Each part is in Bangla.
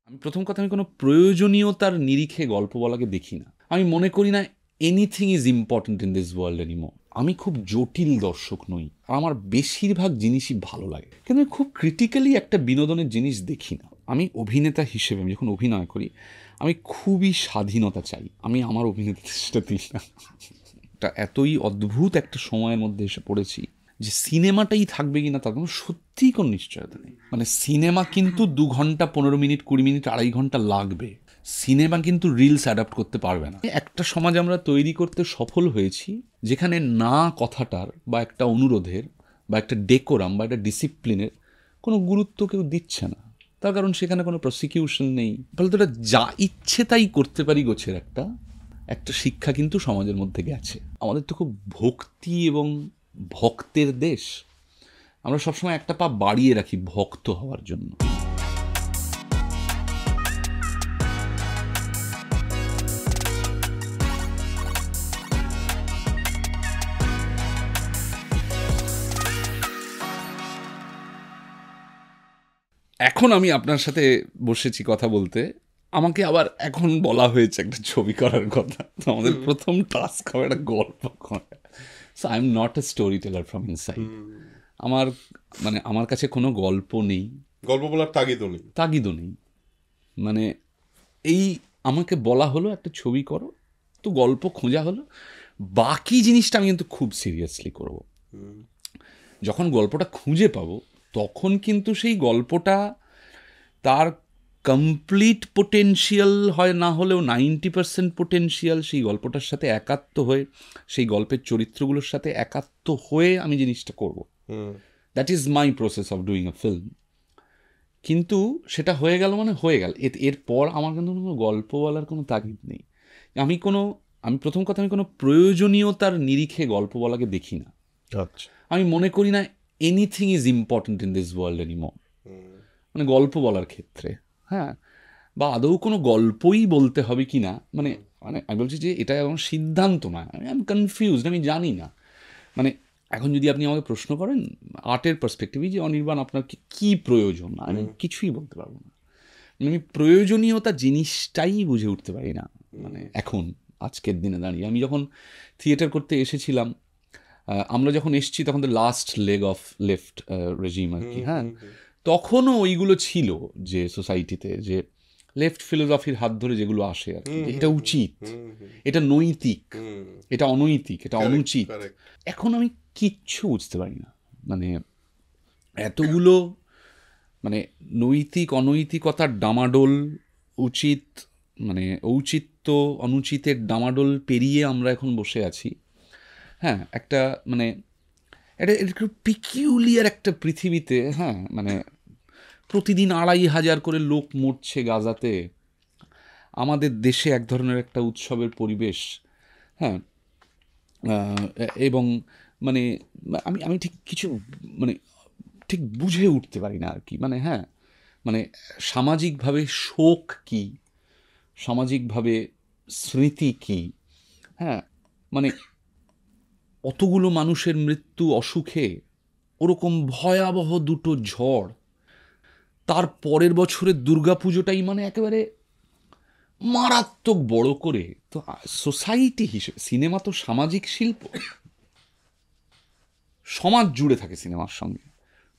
আমি প্রথম কথা, আমি কোনো প্রয়োজনীয়তার নিরিখে গল্প বলাকে দেখি না। আমি মনে করি না anything is important in this world anymore. আমি খুব জটিল দর্শক নই, আমার বেশিরভাগ জিনিসই ভালো লাগে, কিন্তু আমি খুব ক্রিটিক্যালি একটা বিনোদনের জিনিস দেখি না। আমি অভিনেতা হিসেবে আমি যখন অভিনয় করি, আমি খুবই স্বাধীনতা চাই। আমি আমার অভিনেতা দিই না। এটা এতই অদ্ভুত একটা সময়ের মধ্যে এসে পড়েছি যে সিনেমাটাই থাকবে কিনা তার কোনো সত্যিই কোনো নিশ্চয়তা নেই। মানে সিনেমা কিন্তু 2 ঘন্টা 15 মিনিট 20 মিনিট 2.5 ঘন্টা লাগবে। সিনেমা কিন্তু রিলস অ্যাডাপ্ট করতে পারবে না। একটা সমাজ আমরা তৈরি করতে সফল হয়েছি যেখানে না কথাটার বা একটা অনুরোধের বা একটা ডেকোরাম বা একটা ডিসিপ্লিনের কোনো গুরুত্ব কেউ দিচ্ছে না। তার কারণ সেখানে কোনো প্রসিকিউশন নেই, ফলে তো এটা যা ইচ্ছে তাই করতে পারি গোছের একটা শিক্ষা কিন্তু সমাজের মধ্যে গেছে। আমাদের তো খুব ভক্তি এবং ভক্তের দেশ। আমরা সবসময় একটা পা বাড়িয়ে রাখি ভক্ত হওয়ার জন্য। এখন আমি আপনার সাথে বসেছি কথা বলতে, আমাকে আবার এখন বলা হয়েছে একটা ছবি করার কথা। তো আমাদের প্রথম টাস্ক হবে একটা গল্প করা। So I am not a story teller from inside. আমার কাছে কোনো গল্প নেই, গল্প বলার তাগিদও নেই। মানে এই আমাকে বলা হলো একটা ছবি করো, তো গল্প খোঁজা হলো, বাকি জিনিসটা আমি কিন্তু খুব সিরিয়াসলি করব। যখন গল্পটা খুঁজে পাবো তখন কিন্তু সেই গল্পটা তার কমপ্লিট পোটেনশিয়াল হয় না হলেও 90% পোটেনশিয়াল সেই গল্পটার সাথে একাত্ম হয়ে, সেই গল্পের চরিত্রগুলোর সাথে একাত্ম হয়ে আমি জিনিসটা করব। That is my process of doing a film. কিন্তু সেটা হয়ে গেল মানে হয়ে গেল, এরপর আমার কিন্তু কোনো গল্প বলার কোনো তাগিদ নেই। আমি প্রথম কথা, আমি কোনো প্রয়োজনীয়তার নিরিখে গল্প বলাকে দেখি না। আচ্ছা। আমি মনে করি না anything is important in this world anymore. মানে গল্প বলার ক্ষেত্রে, হ্যাঁ, বা আদৌ কোনো গল্পই বলতে হবে কি না, মানে মানে আমি বলছি যে এটা এখন সিদ্ধান্ত নয়, আমি কনফিউজড, আমি জানি না। মানে এখন যদি আপনি আমাকে প্রশ্ন করেন আর্টের পার্সপেক্টিভে যে অনির্বাণ আপনার কী প্রয়োজন, আমি কিছুই বলতে পারবো না। আমি প্রয়োজনীয়তা জিনিসটাই বুঝে উঠতে পারি না। মানে এখন আজকের দিনে দাঁড়িয়ে আমি যখন থিয়েটার করতে এসেছিলাম, আমরা যখন এসেছি তখন তো last leg of left regime আর কি, হ্যাঁ, তখনও ওইগুলো ছিল যে সোসাইটিতে যে লেফট ফিলোসফির হাত ধরে যেগুলো আসে আর কি, এটা উচিত, এটা নৈতিক, এটা অনৈতিক, এটা অনুচিত। এখন আমি কিচ্ছু বুঝতে পারি না। মানে এতগুলো মানে নৈতিক অনৈতিকতার ডামাডোল, উচিত মানে ঔচিত্য অনুচিতের ডামাডোল পেরিয়ে আমরা এখন বসে আছি। হ্যাঁ, একটা মানে এটা একটু পিকিউলিয়ার একটা পৃথিবীতে, হ্যাঁ, মানে প্রতিদিন 2,500 করে লোক মরছে গাজাতে, আমাদের দেশে এক ধরনের একটা উৎসবের পরিবেশ, হ্যাঁ, এবং মানে আমি আমি ঠিক কিছু মানে ঠিক বুঝে উঠতে পারি না আর কি। মানে হ্যাঁ, মানে সামাজিকভাবে শোক কী, সামাজিকভাবে স্মৃতি কী, হ্যাঁ, মানে অতগুলো মানুষের মৃত্যু অসুখে, ওরকম ভয়াবহ দুটো ঝড়, তার পরের বছরের দুর্গাপুজোটাই মানে একেবারে মারাত্মক বড় করে। তো সোসাইটি হিসেবে সিনেমা তো সামাজিক শিল্প, সমাজ জুড়ে থাকে সিনেমার সঙ্গে।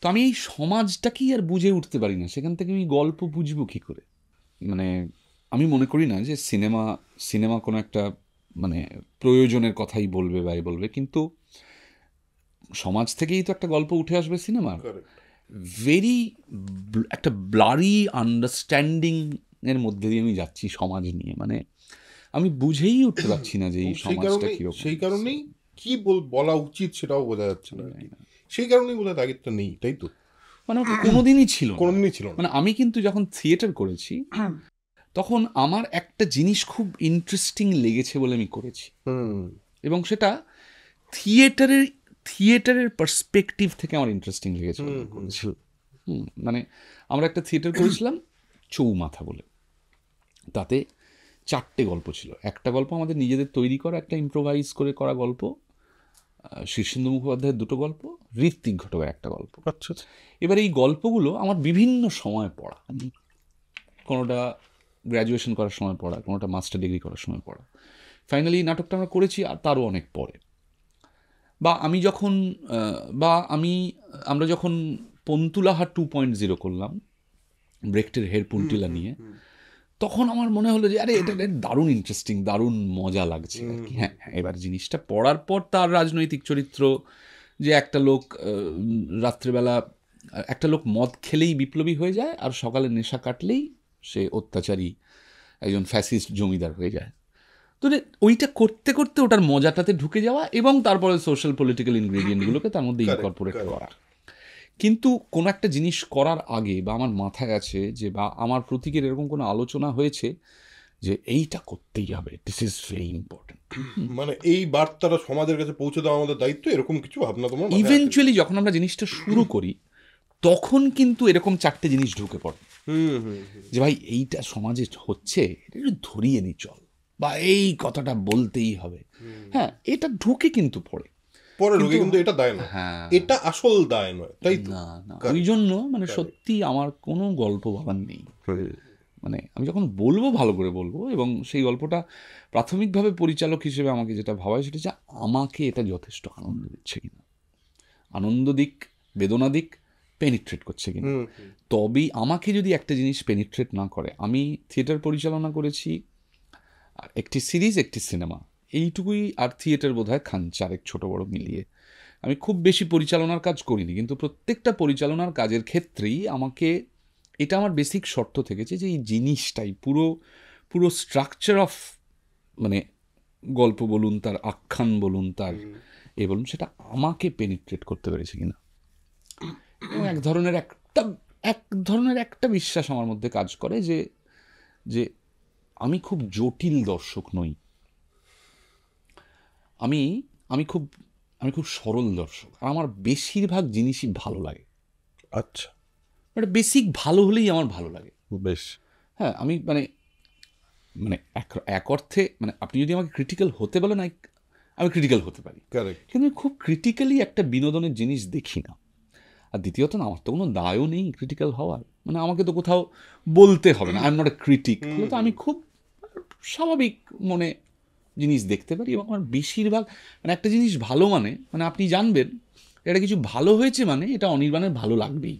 তো আমি এই সমাজটাকেই আর বুঝে উঠতে পারি না, সেখান থেকে আমি গল্প বুঝবো কী করে। মানে আমি মনে করি না যে সিনেমা কোনো একটা মানে প্রয়োজনের কথাই বলবে বা বলবে, কিন্তু সমাজ থেকেই তো একটা গল্প উঠে আসবে সিনেমার। ভেরি একটা ব্লারি আন্ডারস্ট্যান্ডিং এর মধ্যে দিয়ে আমি যাচ্ছি সমাজ নিয়ে। মানে আমি বুঝেই উঠতে পারছি না যে এই সমাজটা কীরকম। সেই কারণেই কি বলা উচিত সেটাও বোঝা যাচ্ছে না। সেই কারণেই বোধ হয় তাগিদটা নেই, তাই তো? মানে কোনোদিনই ছিল না। কোনোদিনই ছিল না। মানে আমি কিন্তু যখন থিয়েটার করেছি তখন আমার একটা জিনিস খুব ইন্টারেস্টিং লেগেছে বলে আমি করেছি, এবং সেটা থিয়েটারের পার্সপেক্টিভ থেকে আমার ইন্টারেস্টিং লেগেছে বলে আমি করেছি। মানে আমরা একটা থিয়েটার করেছিলাম চৌমাথা বলে, তাতে 4টে গল্প ছিল। একটা গল্প আমাদের নিজেদের তৈরি করা, একটা ইম্প্রোভাইজ করে করা গল্প, শীর্ষেন্দু মুখোপাধ্যায়ের 2টো গল্প, ঋত্বিক ঘটকের একটা গল্প। আচ্ছা। এবার এই গল্পগুলো আমার বিভিন্ন সময় পড়া, কোনোটা গ্র্যাজুয়েশন করার সময় পড়া, কোনোটা মাস্টার ডিগ্রি করার সময় পড়া। ফাইনালি নাটকটা আমরা করেছি আর তারও অনেক পরে। বা আমি যখন আমরা যখন পন্তুলাহা 2.0 করলাম ব্রেক্টের হের পুন্টিলা নিয়ে, তখন আমার মনে হলো যে আরে এটা দারুণ ইন্টারেস্টিং, দারুণ মজা লাগছে আর কি। হ্যাঁ, এবার জিনিসটা পড়ার পর তার রাজনৈতিক চরিত্র, যে একটা লোক রাত্রেবেলা একটা লোক মদ খেলেই বিপ্লবী হয়ে যায় আর সকালে নেশা কাটলেই সে অত্যাচারী একজন ফ্যাসিস্ট জমিদার হয়ে যায়। তো ওইটা করতে করতে ওটার মজাটাতে ঢুকে যাওয়া এবং তারপরে সোশ্যাল পলিটিক্যাল ইনগ্রেডিয়েন্টগুলোকে তার মধ্যে ইনকর্পোরেট করা। কিন্তু কোনো একটা জিনিস করার আগে বা আমার মাথায় আছে যে বা আমার প্রতীকের এরকম কোনো আলোচনা হয়েছে যে এইটা করতেই হবে, দিস ইজ ভেরি ইম্পর্টেন্ট, মানে এই বার্তাটা সমাজের কাছে পৌঁছে দেওয়া আমাদের দায়িত্ব, এরকম কিছু ভাবনা তোমার মাথায় আছে? ইভেনচুয়ালি যখন আমরা জিনিসটা শুরু করি তখন কিন্তু এরকম চারটে জিনিস ঢুকে পড়ে যে ভাই এইটা সমাজে হচ্ছে, এটা একটু ধরিয়ে নি চল, বা এই কথাটা বলতেই হবে। হ্যাঁ, এটা ঢুকে কিন্তু পড়ে ঢুকে, কিন্তু এটা দায় নয়, এটা আসল দায় নয়, তাই তো? না, ওই জন্য মানে সত্যি আমার কোনো গল্প বলার নেই। মানে আমি যখন বলবো ভালো করে বলবো, এবং সেই গল্পটা প্রাথমিকভাবে পরিচালক হিসেবে আমাকে যেটা ভাবায় সেটা যে আমাকে এটা যথেষ্ট আনন্দ দিচ্ছে কিনা, আনন্দ দিক, বেদনা দিক, পেনিট্রেট করছে কিনা। তবেই আমাকে যদি একটা জিনিস পেনিট্রেট না করে, আমি থিয়েটার পরিচালনা করেছি আর একটি সিরিজ, একটি সিনেমা, এইটুকুই, আর থিয়েটার বোধহয় চারেক ছোট বড় মিলিয়ে। আমি খুব বেশি পরিচালনার কাজ করিনি, কিন্তু প্রত্যেকটা পরিচালনার কাজের ক্ষেত্রেই আমাকে এটা আমার বেসিক শর্ত থেকেছে যে এই জিনিসটাই পুরো স্ট্রাকচার অফ, মানে গল্প বলুন, তার আখ্যান বলুন, তার বলুন, সেটা আমাকে পেনিট্রেট করতে পেরেছে কিনা। এবং এক ধরনের একটা বিশ্বাস আমার মধ্যে কাজ করে যে আমি খুব জটিল দর্শক নই, আমি খুব সরল দর্শক, আর আমার বেশিরভাগ জিনিসই ভালো লাগে। আচ্ছা, এটা বেসিক ভালো হলেই আমার ভালো লাগে। বেশ। হ্যাঁ, আমি মানে এক অর্থে, মানে আপনি যদি আমাকে ক্রিটিক্যাল হতে বলেন, আমি ক্রিটিক্যাল হতে পারি, কিন্তু খুব ক্রিটিক্যালি একটা বিনোদনের জিনিস দেখি না। আর দ্বিতীয়ত না, আমার তো কোনো দায়ও নেই ক্রিটিক্যাল হওয়ার, মানে আমাকে তো কোথাও বলতে হবে না I am not a critic, ফলে তো আমি খুব স্বাভাবিক মনে জিনিস দেখতে পারি। এবং আমার বেশিরভাগ, মানে একটা জিনিস ভালো মানে আপনি জানবেন এটা কিছু ভালো হয়েছে, মানে এটা অনির্বাণের ভালো লাগবেই,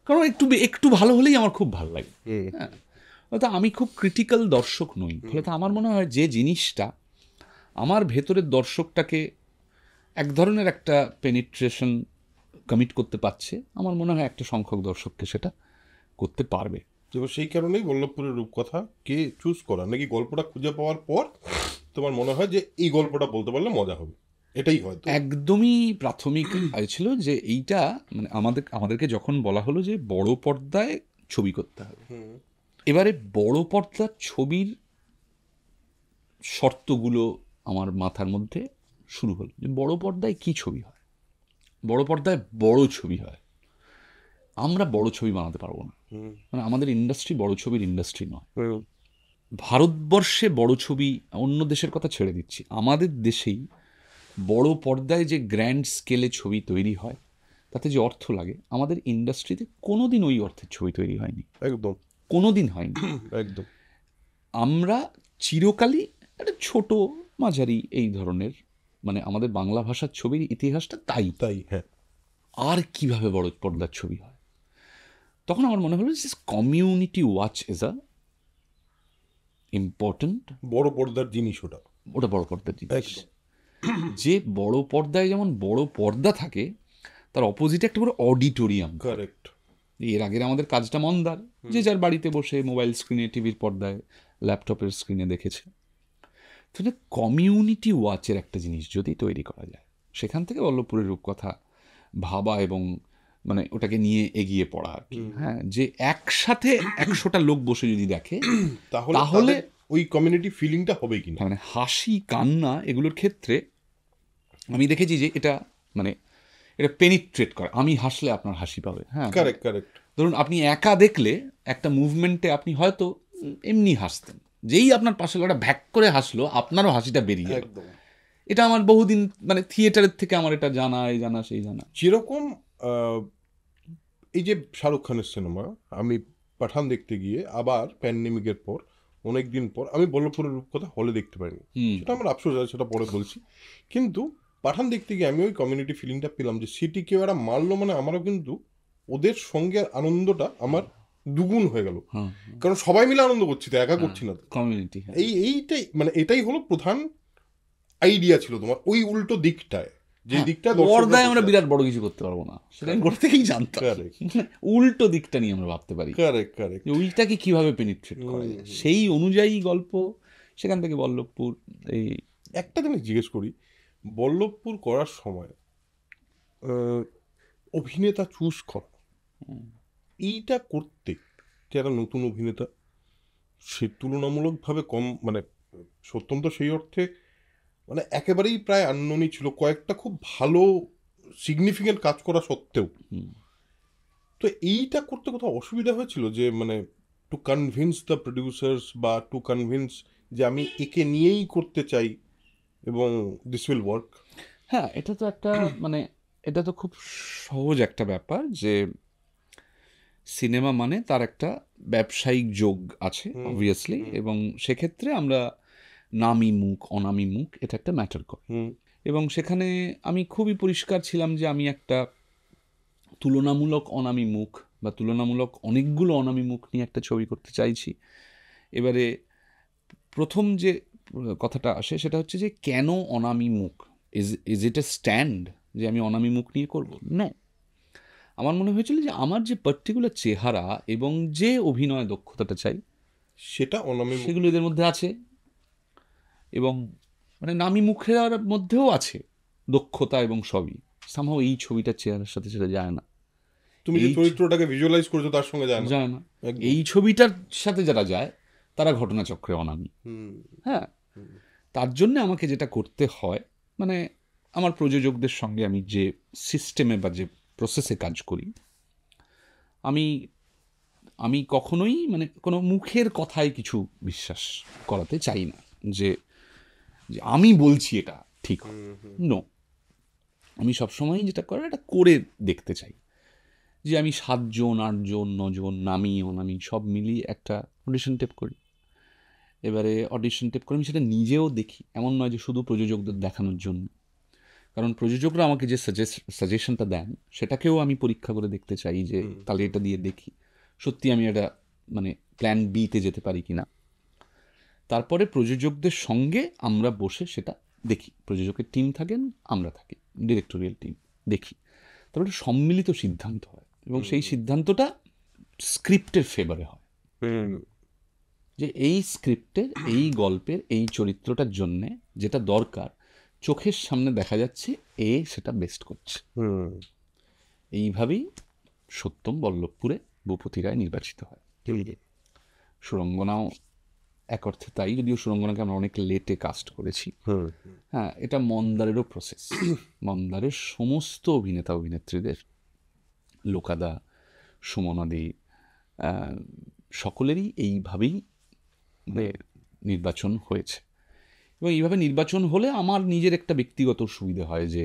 কারণ একটু ভালো হলেই আমার খুব ভালো লাগে। হ্যাঁ, তো আমি খুব ক্রিটিক্যাল দর্শক নই, ফলে তো আমার মনে হয় যে জিনিসটা আমার ভেতরের দর্শকটাকে এক ধরনের একটা পেনিট্রেশন কমিট করতে পারছে, আমার মনে হয় একটা সংখ্যক দর্শককে সেটা করতে পারবে। এবার সেই কারণেই বল্লভপুরের রূপকথা কে চুজ করা, নাকি গল্পটা খুঁজে পাওয়ার পর তোমার মনে হয় যে এই গল্পটা বলতে পারলে মজা হবে, এটাই হয়তো? একদমই প্রাথমিক ছিল যে এইটা, মানে আমাদেরকে যখন বলা হলো যে বড় পর্দায় ছবি করতে হবে, এবারে বড় পর্দার ছবির শর্তগুলো আমার মাথার মধ্যে শুরু হলো যে বড় পর্দায় কী ছবি হয়। বড় পর্দায় বড় ছবি হয়, আমরা বড় ছবি বানাতে পারবো না, মানে আমাদের ইন্ডাস্ট্রি বড় ছবির ইন্ডাস্ট্রি নয়। ভারতবর্ষে বড় ছবি, অন্য দেশের কথা ছেড়ে দিচ্ছি, আমাদের দেশেই বড় পর্দায় যে গ্র্যান্ড স্কেলে ছবি তৈরি হয়, তাতে যে অর্থ লাগে, আমাদের ইন্ডাস্ট্রিতে কোনোদিন ওই অর্থের ছবি তৈরি হয়নি, একদম কোনোদিন হয়নি। একদম। আমরা চিরকালই একটা ছোট মাঝারি এই ধরনের, মানে আমাদের বাংলা ভাষার ছবির ইতিহাসটা তাই। হ্যাঁ, আর কিভাবে বড় পর্দার ছবি হয়, তখন আমার মনে হলো যে community watch is a important. বড় পর্দার জিনিস ওটা বড় পর্দার জিনিস, যে বড় পর্দায় যেমন বড় পর্দা থাকে, তার অপোজিটে একটা বড় অডিটোরিয়াম। কারেক্ট। এর আগের আমাদের কাজটা মন্দার, যে যার বাড়িতে বসে মোবাইল স্ক্রিনে, টিভির পর্দায়, ল্যাপটপের স্ক্রিনে দেখেছে। তাহলে কমিউনিটি ওয়াচের একটা জিনিস যদি তৈরি করা যায়, সেখান থেকে বল্লভপুরের রূপকথা ভাবা এবং মানে ওটাকে নিয়ে এগিয়ে পড়া আর কি। হ্যাঁ, যে একসাথে 100টা লোক বসে যদি দেখে, তাহলে ওই কমিউনিটি ফিলিংটা হবে কিনা, মানে হাসি কান্না এগুলোর ক্ষেত্রে আমি দেখেছি যে এটা পেনিট্রেট করে, আমি হাসলে আপনার হাসি পাবে। হ্যাঁ, কারেক্ট। ধরুন আপনি একা দেখলে একটা মুভমেন্টে আপনি হয়তো এমনি হাসতেন, যেই আপনার পাশে লোকটা ভ্যাক করে হাসলো, আপনারও হাসিটা বেরিয়ে গেল। এটা আমার বহুদিন, মানে থিয়েটারের থেকে আমার এটা জানা সেই জানা। যেরকম এই যে শাহরুখ খানের সিনেমা, আমি পাঠান দেখতে গিয়ে আবার প্যান্ডেমিকের পর অনেক দিন পর আমি বল্লভপুরের রূপকথা হলে দেখতে পারিনি, সেটা আমার আফসোস আছে, সেটা পরে বলছি। কিন্তু পাঠান দেখতে গিয়ে আমি ওই কমিউনিটি ফিলিংটা পেলাম যে সিটি কেউ এরা মারলো মানে আমারও কিন্তু ওদের সঙ্গে আনন্দটা আমার দুগুণ হয়ে গেল, কারণ সবাই মিলে আনন্দ করছি তো, একা করছি না তো। কমিউনিটি এইটাই মানে এটাই হলো প্রধান আইডিয়া ছিল তোমার, ওই উল্টো দিকটায়, যে দিকটা পর্দায় আমরা বিরাট বড় কিছু করতে পারবো না, সেটা আমি করতে থেকেই জানতাম। উল্টো দিকটা নিয়ে আমরা ভাবতে পারি, কারেক্ট ওইটাকে কিভাবে পেনিট্রেট করা যায়, সেই অনুযায়ী গল্প। সেখান থেকে বল্লভপুর। এই একটা জিনিস জিজ্ঞেস করি, বল্লভপুর করার সময় অভিনেতা চুজ করা, এইটা করতে যারা নতুন অভিনেতা, সে তুলনামূলকভাবে কম, মানে সত্যম তো সেই অর্থে মানে একেবারেই প্রায় আননোনই ছিল, কয়েকটা খুব ভালো সিগনিফিকেন্ট কাজ করা সত্ত্বেও। তো এইটা করতে কোথাও অসুবিধা হয়েছিল যে মানে টু কনভিন্স দ্য প্রডিউসার্স বা টু কনভিন্স যে আমি একে নিয়েই করতে চাই এবং দিস উইল ওয়ার্ক? হ্যাঁ, এটা তো একটা মানে এটা তো খুব সহজ একটা ব্যাপার যে সিনেমা মানে তার একটা ব্যবসায়িক যোগ আছে অবভিয়াসলি, এবং সেক্ষেত্রে আমরা নামি মুখ অনামি মুখ এটা একটা ম্যাটার করে। এবং সেখানে আমি খুবই পরিষ্কার ছিলাম যে আমি একটা তুলনামূলক অনামি মুখ বা তুলনামূলক অনেকগুলো অনামি মুখ নিয়ে একটা ছবি করতে চাইছি। এবারে প্রথম যে কথাটা আসে সেটা হচ্ছে যে কেন অনামি মুখ? ইজ ইট এ স্ট্যান্ড যে আমি অনামি মুখ নিয়ে করবো? না, আমার মনে হয়েছিল যে আমার যে পার্টিকুলার চেহারা এবং যে অভিনয় দক্ষতাটা চাই সেটা অনামি, সেগুলো এদের মধ্যে আছে, এবং মানে নামি মুখের মধ্যেও আছে দক্ষতা এবং সবই। সামহাও এই ছবিটার চেহারার সাথে সেটা যায় না, তুমি যে চরিত্রটাকে ভিজুয়ালাইজ করেছো তার সঙ্গে যায় না। এই ছবিটার সাথে যারা যায় তারা ঘটনাচক্রে অনামি। হ্যাঁ, তার জন্য আমাকে যেটা করতে হয়, মানে আমার প্রযোজকদের সঙ্গে আমি যে সিস্টেমে বা যে প্রসেসে কাজ করি, আমি কখনোই মানে কোনো মুখের কথায় কিছু বিশ্বাস করাতে চাই না যে আমি বলছি এটা ঠিক নো। আমি সবসময় যেটা করে এটা করে দেখতে চাই, যে আমি 7 জন 8 জন 9 জন নামি অনামি সব মিলিয়ে একটা অডিশন টেপ করি। এবারে অডিশন টেপ করে আমি সেটা নিজেও দেখি, এমন নয় যে শুধু প্রযোজকদের দেখানোর জন্য, কারণ প্রযোজকরা আমাকে যে সাজেশনটা দেন সেটাকেও আমি পরীক্ষা করে দেখতে চাই যে তাহলে এটা দিয়ে দেখি সত্যি আমি এটা মানে প্ল্যান বিতে যেতে পারি কিনা। তারপরে প্রযোজকদের সঙ্গে আমরা বসে সেটা দেখি, প্রযোজকের টিম থাকেন, আমরা থাকি ডিরেক্টোরিয়াল টিম, দেখি, তারপরে সম্মিলিত সিদ্ধান্ত হয় এবং সেই সিদ্ধান্তটা স্ক্রিপ্টের ফেভারে হয়, যে এই স্ক্রিপ্টের এই গল্পের এই চরিত্রটার জন্যে যেটা দরকার চোখের সামনে দেখা যাচ্ছে এ সেটা বেস্ট করছে। এইভাবেই সত্যম বল্লভপুরে ভূপতি রায় নির্বাচিত হয়। সুরঙ্গনাও এক অর্থে তাই, যদিও সুরঙ্গনাকে আমরা অনেক লেটে কাস্ট করেছি। হ্যাঁ, এটা মন্দারেরও প্রসেস। মন্দারের সমস্ত অভিনেতা অভিনেত্রীদের, লোকাদা, সুমনাদি, সকলেরই এইভাবেই নির্বাচন হয়েছে। এবং এইভাবে নির্বাচন হলে আমার নিজের একটা ব্যক্তিগত সুবিধা হয় যে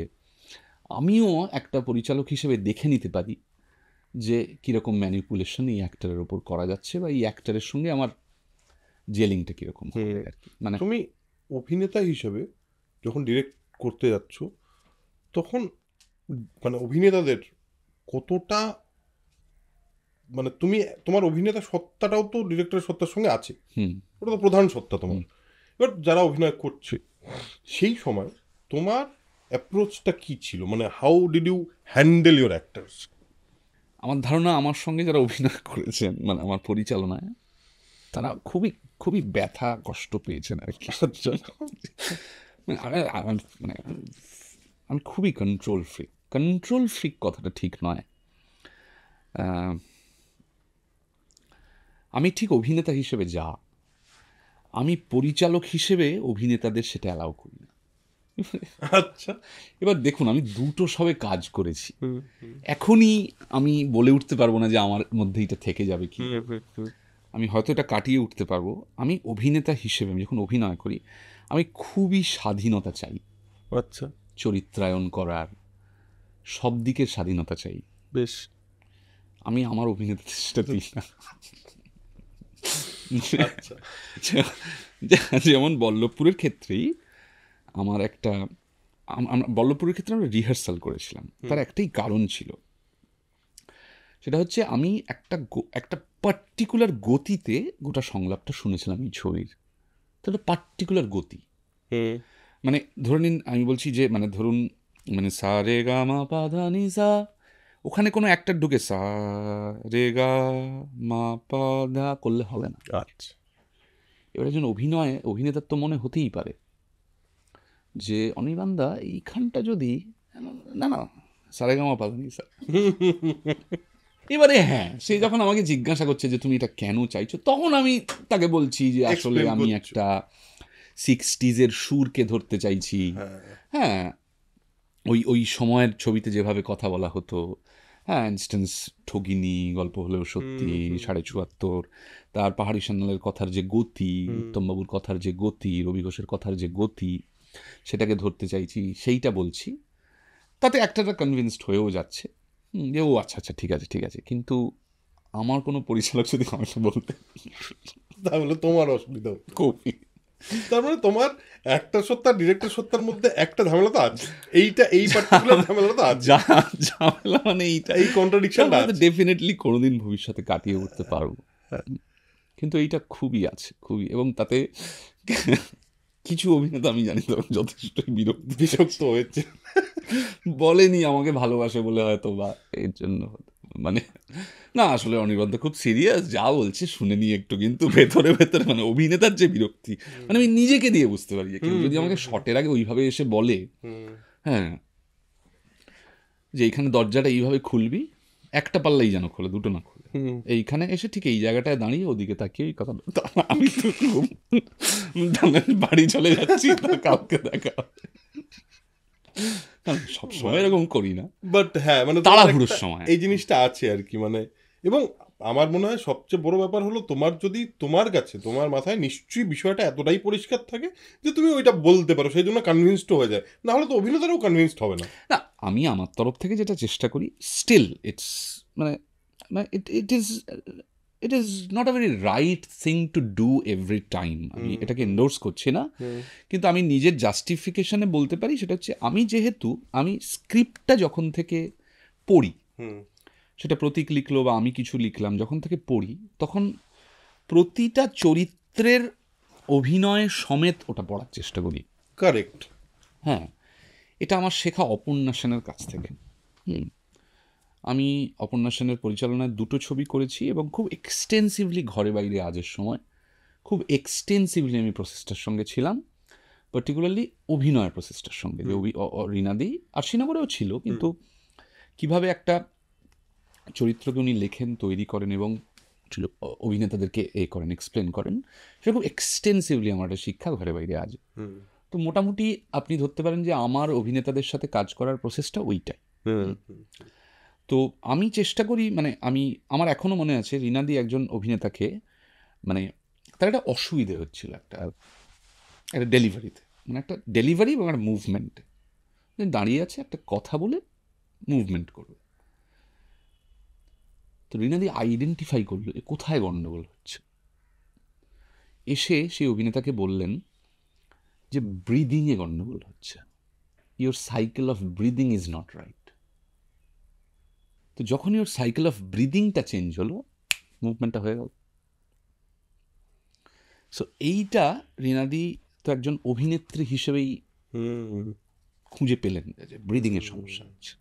আমিও একটা পরিচালক হিসেবে দেখে নিতে পারি যে কীরকম ম্যানিপুলেশন এই অ্যাক্টারের ওপর করা যাচ্ছে বা এই অ্যাক্টারের সঙ্গে আমার জেলিংটা কীরকম হবে আর কি। মানে তুমি অভিনেতা হিসেবে যখন ডিরেক্ট করতে যাচ্ছ তখন মানে অভিনেতাদের কতটা মানে তুমি তোমার অভিনেতা সত্তাটাও তো ডিরেক্টরের সত্তার সঙ্গে আছে, ওটা তো প্রধান সত্তা তোমার। এবার যারা অভিনয় করছে সেই সময় তোমার অ্যাপ্রোচটা কি ছিল, মানে how did you handle your actors? আমার ধারণা আমার সঙ্গে যারা অভিনয় করেছেন মানে আমার পরিচালনায়, তারা খুবই খুবই ব্যথা কষ্ট পেয়েছেন আর কি। মানে আমি খুবই কন্ট্রোল ফ্রিক কথাটা ঠিক নয়, আমি ঠিক অভিনেতা হিসেবে যা, আমি পরিচালক হিসেবে অভিনেতাদের সেটা অ্যালাউ করি না। আচ্ছা, এবার দেখুন আমি দুটো সবে কাজ করেছি, এখনই আমি বলে উঠতে পারবো না যে আমার মধ্যে এটা থেকে যাবে কি, আমি হয়তো এটা কাটিয়ে উঠতে পারবো। আমি অভিনেতা হিসেবে আমি যখন অভিনয় করি আমি খুবই স্বাধীনতা চাই। আমি আমার অভিনেতাদের সেটা দিই না। আচ্ছা, যেমন বল্লভপুরের ক্ষেত্রেই আমার একটা আমরা বল্লভপুরের ক্ষেত্রে আমরা রিহার্সাল করেছিলাম, তার একটাই কারণ ছিল, সেটা হচ্ছে আমি একটা পার্টিকুলার গতিতে গোটা সংলাপটা শুনেছিলাম এই ছবির। তাহলে পার্টিকুলার গতি, মানে ধরে নিন আমি বলছি যে মানে ধরুন মানে সা রে গা মা পা ধা নি সা, ওখানে কোনো একটা ঢুকে সা রে গা মা পা ধা করলে হবে না। আচ্ছা, এবার একজন অভিনেতার তো মনে হতেই পারে যে অনির্বাণদা এইখানটা যদি না না সা রে গা মা পা ধা নি সা। এবারে হ্যাঁ, সে যখন আমাকে জিজ্ঞাসা করছে যে তুমি এটা কেন চাইছো, তখন আমি তাকে বলছি যে আসলে Explain আমি করছো। একটা 60s সুরকে ধরতে চাইছি। হ্যাঁ, ওই সময়ের ছবিতে যেভাবে কথা বলা হতো, হ্যাঁ, ইনস্ট্যান্স ঠগিনী, গল্প হলেও সত্যি, ৭৭.৫, তার পাহাড়ি সান্যালের কথার যে গতি, উত্তমবাবুর কথার যে গতি, রবি ঘোষের কথার যে গতি, সেটাকে ধরতে চাইছি, সেইটা বলছি। তাতে একটা কনভিন্সড হয়েও যাচ্ছে যে ও আচ্ছা আচ্ছা ঠিক আছে ঠিক আছে। কিন্তু আমার কোনো পরিচালক যদি আমাকে বলতে তাহলে তোমার অসুবিধা হতো। কবি তার মানে তোমার একটা সত্তা ডিরেক্টর সত্তার মধ্যে একটা ঝামেলা তো আছে, এই পার্টিকুলার ঝামেলা তো আছে, ঝামেলা মানে এইটা, এই কন্ট্রাডিকশনটা আছে। ডেফিনেটলি কোনোদিন ভবিষ্যতে কাটিয়ে উঠতে পারবো, কিন্তু এইটা খুবই আছে, খুবই। এবং তাতে কিছু অভিনেতা আমি জানি তখন যথেষ্টই বিরক্ত হয়েছে। বলেনি আমাকে ভালোবাসে বলে হয়তো, বা এর জন্য মানে না, আসলে অনির্বাণ খুব সিরিয়াস, যা বলছে শুনে নিয়ে একটু, কিন্তু ভেতরে ভেতরে মানে অভিনেতার যে বিরক্তি, মানে আমি নিজেকে দিয়ে বুঝতে পারি যে কেউ যদি আমাকে শটের আগে ওইভাবে এসে বলে, হ্যাঁ, যে এইখানে দরজাটা এইভাবে খুলবি, একটা পাল্লাই যেন খোলে, দুটো না খোলে, এইখানে এসে ঠিক এই জায়গাটায় দাঁড়িয়ে ওদিকে তাকিয়ে এই কথা, আমি তো খুব বাড়ি চলে যাচ্ছি, কাউকে দেখা সবসময় এরকম করি না, বাট হ্যাঁ, মানে তাড়াহুড়োর সময় এই জিনিসটা আছে আর কি, মানে। এবং আমার মনে হয় সবচেয়ে বড় ব্যাপার হলো তোমার যদি তোমার কাছে তোমার মাথায় নিশ্চয়ই বিষয়টা এতটাই পরিষ্কার থাকে যে তুমি ওইটা বলতে পারো, সেই জন্য কনভিন্সড হয়ে যায়, না হলে তো অভিনেতারাও কনভিন্সড হবে না। না, আমি আমার তরফ থেকে যেটা চেষ্টা করি, স্টিল ইটস মানে it is not a very right thing to do every time, আমি এটাকে এন্ডোর্স করছি না, কিন্তু আমি নিজের জাস্টিফিকেশনে বলতে পারি, সেটা হচ্ছে আমি যেহেতু আমি স্ক্রিপ্টটা যখন থেকে পড়ি, সেটা প্রতীক লিখলো বা আমি কিছু লিখলাম, যখন থেকে পড়ি তখন প্রতিটা চরিত্রের অভিনয় সমেত ওটা পড়ার চেষ্টা করি। কারেক্ট। হ্যাঁ, এটা আমার শেখা অপর্ণা সেনের কাছ থেকে। আমি অপর্ণা সেনের পরিচালনায় 2টো ছবি করেছি এবং খুব এক্সটেন্সিভলি ঘরে বাইরে আজের সময় খুব এক্সটেন্সিভলি আমি প্রসেসটার সঙ্গে ছিলাম, পার্টিকুলারলি অভিনয়ের প্রসেসটার সঙ্গে, যে রিনাদি আর শ্রীনগরেও ছিল, কিন্তু কিভাবে একটা চরিত্রকে উনি লেখেন, তৈরি করেন এবং অভিনেতাদেরকে করেন, এক্সপ্লেন করেন, সেটা খুব এক্সটেন্সিভলি আমার একটা শিক্ষা ঘরে বাইরে আজ। তো মোটামুটি আপনি ধরতে পারেন যে আমার অভিনেতাদের সাথে কাজ করার প্রসেসটা ওইটাই। তো আমি চেষ্টা করি, মানে আমার এখনও মনে আছে রিনাদি একজন অভিনেতাকে, মানে তার একটা অসুবিধে হচ্ছিল একটা ডেলিভারিতে, মানে একটা ডেলিভারি এবং একটা মুভমেন্টে, দাঁড়িয়ে আছে একটা কথা বলে মুভমেন্ট করবে। তো রিনাদি আইডেন্টিফাই করলো কোথায় গণ্ডগোল হচ্ছে, এসে সেই অভিনেতাকে বললেন যে ব্রিদিংয়ে গণ্ডগোল হচ্ছে, your cycle of breathing is not right. তো যখনই ওর সাইকেল অফ ব্রিদিংটা চেঞ্জ হলো, মুভমেন্টটা হয়ে গেল। সো এইটা রিনাদি তো একজন অভিনেত্রী হিসেবেই খুঁজে পেলেন যে ব্রিদিংয়ের সমস্যা হচ্ছে,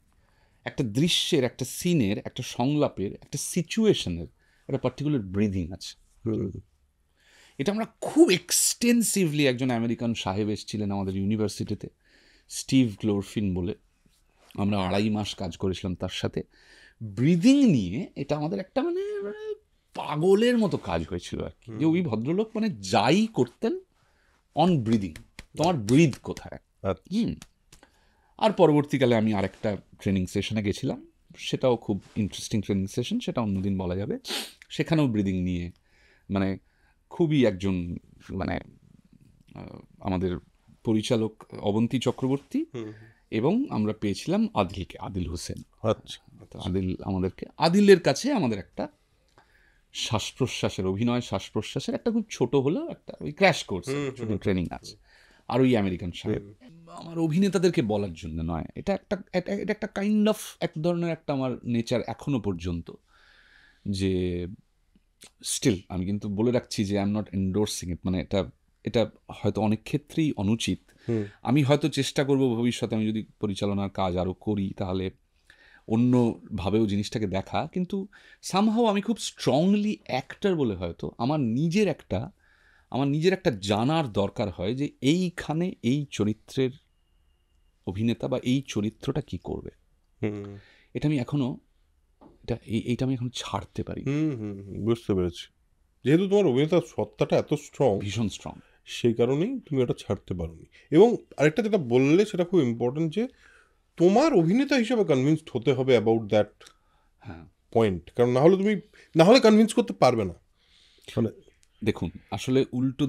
একটা দৃশ্যের, একটা সিনের, একটা সংলাপের, একটা সিচুয়েশনের একটা পার্টিকুলার ব্রিদিং আছে। এটা আমরা খুব এক্সটেন্সিভলি, একজন আমেরিকান সাহেব এসেছিলেন আমাদের ইউনিভার্সিটিতে, স্টিভ গ্লোরফিন বলে, আমরা 2.5 মাস কাজ করেছিলাম তার সাথে ব্রিদিং নিয়ে। এটা আমাদের একটা মানে পাগলের মতো কাজ হয়েছিল আর কি, যে ওই ভদ্রলোক মানে যাই করতেন অন ব্রিদিং, তোমার ব্রিদ কোথায়। আর পরবর্তীকালে আমি আরেকটা ট্রেনিং সেশনে গেছিলাম, সেটাও খুব ইন্টারেস্টিং ট্রেনিং সেশন, সেটা অন্যদিন বলা যাবে। সেখানেও ব্রিদিং নিয়ে মানে খুবই একজন মানে আমাদের পরিচালক অবন্তী চক্রবর্তী এবং আমরা পেয়েছিলাম আদিলকে, আদিল হোসেন। আচ্ছা, তো আদিলের কাছে আমাদের একটা শ্বাস প্রশ্বাসের অভিনয়, শ্বাস প্রশ্বাসের একটা খুব ছোট হলেও একটা ওই ক্র্যাশ কোর্স শুটিং ট্রেনিং আছে, আর ওই আমেরিকান সাহেব। আমার অভিনেতাদেরকে বলার জন্য নয়, এটা একটা কাইন্ড অফ এক ধরনের একটা আমার নেচার এখনো পর্যন্ত, যে স্টিল আমি কিন্তু বলে রাখছি যে আই এম নট এন্ডোর্সিং ইট, মানে এটা হয়তো অনেক ক্ষেত্রেই অনুচিত। আমি হয়তো চেষ্টা করব ভবিষ্যতে, আমি যদি পরিচালনার কাজ আরও করি তাহলে অন্যভাবেও জিনিসটাকে দেখা, কিন্তু সামহাও আমি খুব স্ট্রংলি অ্যাক্টর বলে হয়তো আমার নিজের একটা জানার দরকার হয় যে এইখানে এই চরিত্রের অভিনেতা বা এই চরিত্রটা কি করবে। এটা আমি এখনো এইটা আমি এখন ছাড়তে পারি। বুঝতে পেরেছি। যেহেতু তোমার অভিনেতার সত্তাটা এত স্ট্রং, ভীষণ স্ট্রং, সেই কারণেই তুমি এটা ছাড়তে পারোনি। এবং আরেকটা যেটা বললে সেটা খুব ইম্পর্টেন্ট, যে তোমার অভিনেতা হিসেবে কনভিন্সড হতে হবে অ্যাবাউট দ্যাট পয়েন্ট, কারণ না হলে কনভিন্স করতে পারবে না। মানে দেখুন, আসলে উল্টো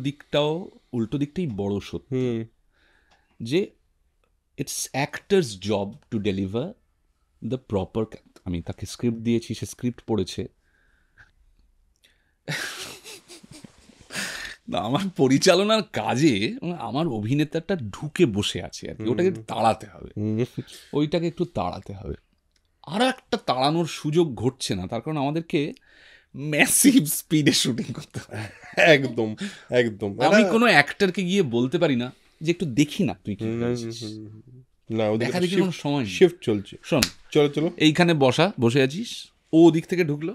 দিকটাই বড় সত্যি, যে it's actors job to deliver the proper. আমি তাকে স্ক্রিপ্ট দিয়েছি, সে স্ক্রিপ্ট পড়েছে। না, আমার পরিচালনার কাজে আমার অভিনেতাটা ঢুকে বসে আছে আর কি, ওটাকে একটু তাড়াতে হবে। আর একটা তাড়ানোর সুযোগ ঘটছে না, তার কারণ আমাদেরকে ম্যাসিভ স্পিডে শুটিং করতে হবে। একদম একদম। আমি কোনো অ্যাক্টরকে গিয়ে বলতে পারি না যে একটু দেখি না তুই কি না, দেখা দেখি কোনো সময় শিফট চলছে। শোন, চলো এইখানে বসে আছিস, ও দিক থেকে ঢুকলো,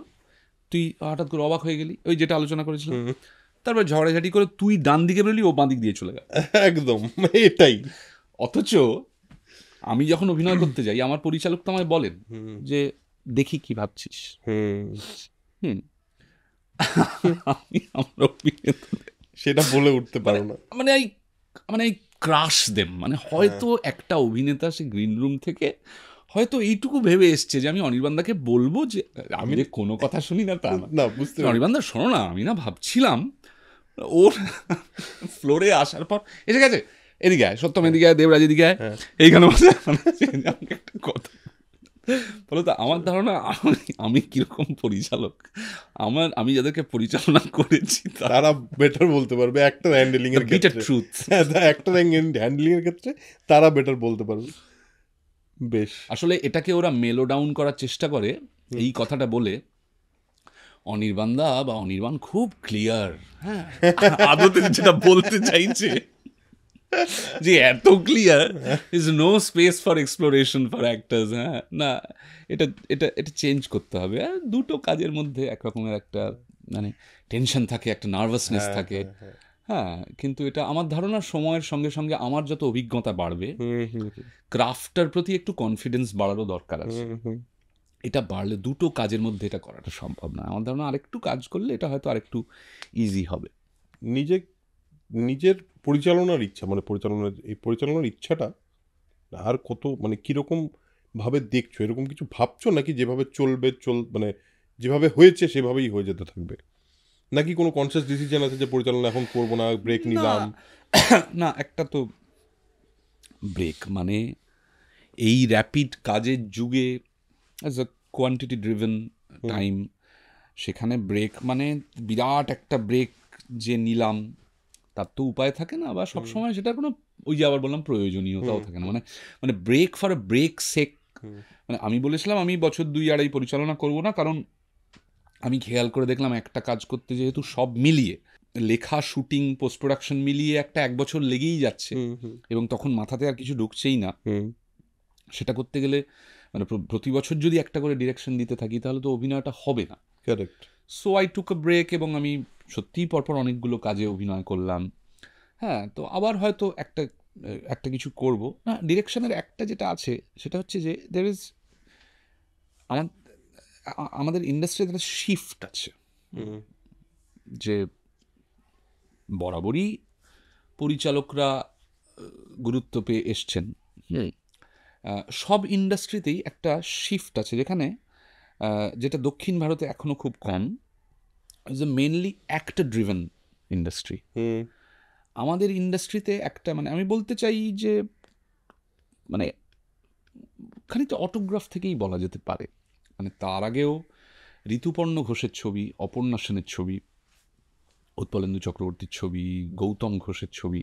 তুই হঠাৎ করে অবাক হয়ে গেলি, ওই যেটা আলোচনা করেছিলাম, তারপর ঝগড়াঝাটি করে তুই ডান দিকে বেরোলি, ও বাঁ দিক দিয়ে চলে গেল। একদম এটাই। অথচ আমি যখন অভিনয় করতে যাই, আমার পরিচালক তো আমায় বলেন যে দেখি কি ভাবছিস। সেটা বলে উঠতে পারো না, মানে ক্রাশ দেম, মানে হয়তো একটা অভিনেতা সে গ্রিন রুম থেকে হয়তো এইটুকু ভেবে এসছে যে আমি অনির্বাণদাকে বলবো যে আমি যে কোনো কথা শুনি না তা না, বুঝতে অনির্বাণদা শোনো না, আমি না ভাবছিলাম। ওর ফ্লোরে আসার পর এসে গেছে, এদিকে আয় সত্যম, এদিকে আয় দেবরাজ, এদিকে আয়, এইখানে একটা কথা বলো তো। আমার ধারণা আমি কিরকম পরিচালক, আমি যাদেরকে পরিচালনা করেছি তারা বেটার বলতে পারবে অ্যাক্টর হ্যান্ডেলিং এর ক্ষেত্রে, ট্রুথ অ্যাক্টর হ্যান্ডেলিং এর ক্ষেত্রে তারা বেটার বলতে পারবে। বেশ, আসলে এটাকে ওরা মেলো ডাউন করার চেষ্টা করে এই কথাটা বলে, অনির্বাণদা বা অনির্বাণ খুব ক্লিয়ার, হ্যাঁ আদতে যেটা বলতে চাইছে যে এত clear, is no space for exploration for actors. হ্যাঁ, না, এটা চেঞ্জ করতে হবে। আর দুটো কাজের মধ্যে একরকমের একটা মানে টেনশন থাকে, একটা নার্ভাসনেস থাকে। হ্যাঁ, কিন্তু এটা আমার ধারণা সময়ের সঙ্গে সঙ্গে আমার যত অভিজ্ঞতা বাড়বে, ক্রাফটার প্রতি একটু কনফিডেন্স বাড়ারও দরকার আছে। এটা বাড়লে দুটো কাজের মধ্যে এটা করাটা সম্ভব না। আমার ধারণা আরেকটু কাজ করলে এটা হয়তো আরেকটু ইজি হবে। নিজের পরিচালনার ইচ্ছা, মানে পরিচালনার ইচ্ছাটা আর কত, মানে কিরকম ভাবে দেখছো, এরকম কিছু ভাবছো নাকি যেভাবে মানে যেভাবে হয়েছে সেভাবেই হয়ে যেতে থাকবে, নাকি কোনো কনসিয়াস ডিসিশন আছে যে পরিচালনা এখন করবো না, ব্রেক নিলাম? না, একটা তো ব্রেক মানে এই র্যাপিড কাজের যুগে as a quantity driven time, সেখানে ব্রেক মানে বিরাট একটা ব্রেক যে নিলাম তার তো উপায় থাকে না, বা সবসময় সেটা কোনো ওই যে আবার বললাম প্রয়োজনীয়তাও থাকে না। মানে ব্রেক ফর এ ব্রেক সেক, মানে আমি বলেছিলাম আমি বছর 2-2.5 পরিচালনা করব না, কারণ আমি খেয়াল করে দেখলাম একটা কাজ করতে যেহেতু সব মিলিয়ে লেখা, শুটিং, পোস্ট প্রোডাকশন মিলিয়ে একটা 1 বছর লেগেই যাচ্ছে, এবং তখন মাথাতে আর কিছু ঢুকছেই না। সেটা করতে গেলে মানে প্রতি বছর যদি একটা করে ডিরেকশন দিতে থাকি তাহলে তো অভিনয়টা হবে না। Correct. So I took a break, এবং আমি সত্যিই পরপর অনেকগুলো কাজে অভিনয় করলাম। হ্যাঁ, তো আবার হয়তো একটা কিছু করব না। ডিরেকশনের একটা যেটা আছে সেটা হচ্ছে যে দের ইজ আমাদের ইন্ডাস্ট্রিতে একটা শিফট আছে, যে বরাবরই পরিচালকরা গুরুত্ব পেয়ে এসছেন। সব ইন্ডাস্ট্রিতেই একটা শিফট আছে, যেখানে যেটা দক্ষিণ ভারতে এখনো খুব কম, is a mainly actor driven industry. আমাদের ইন্ডাস্ট্রিতে একটা মানে আমি বলতে চাই যে মানে খানিকটা অটোগ্রাফ থেকেই বলা যেতে পারে। মানে তার আগেও ঋতুপর্ণ ঘোষের ছবি, অপর্ণা সেনের ছবি, উৎপলেন্দু চক্রবর্তীর ছবি, গৌতম ঘোষের ছবি,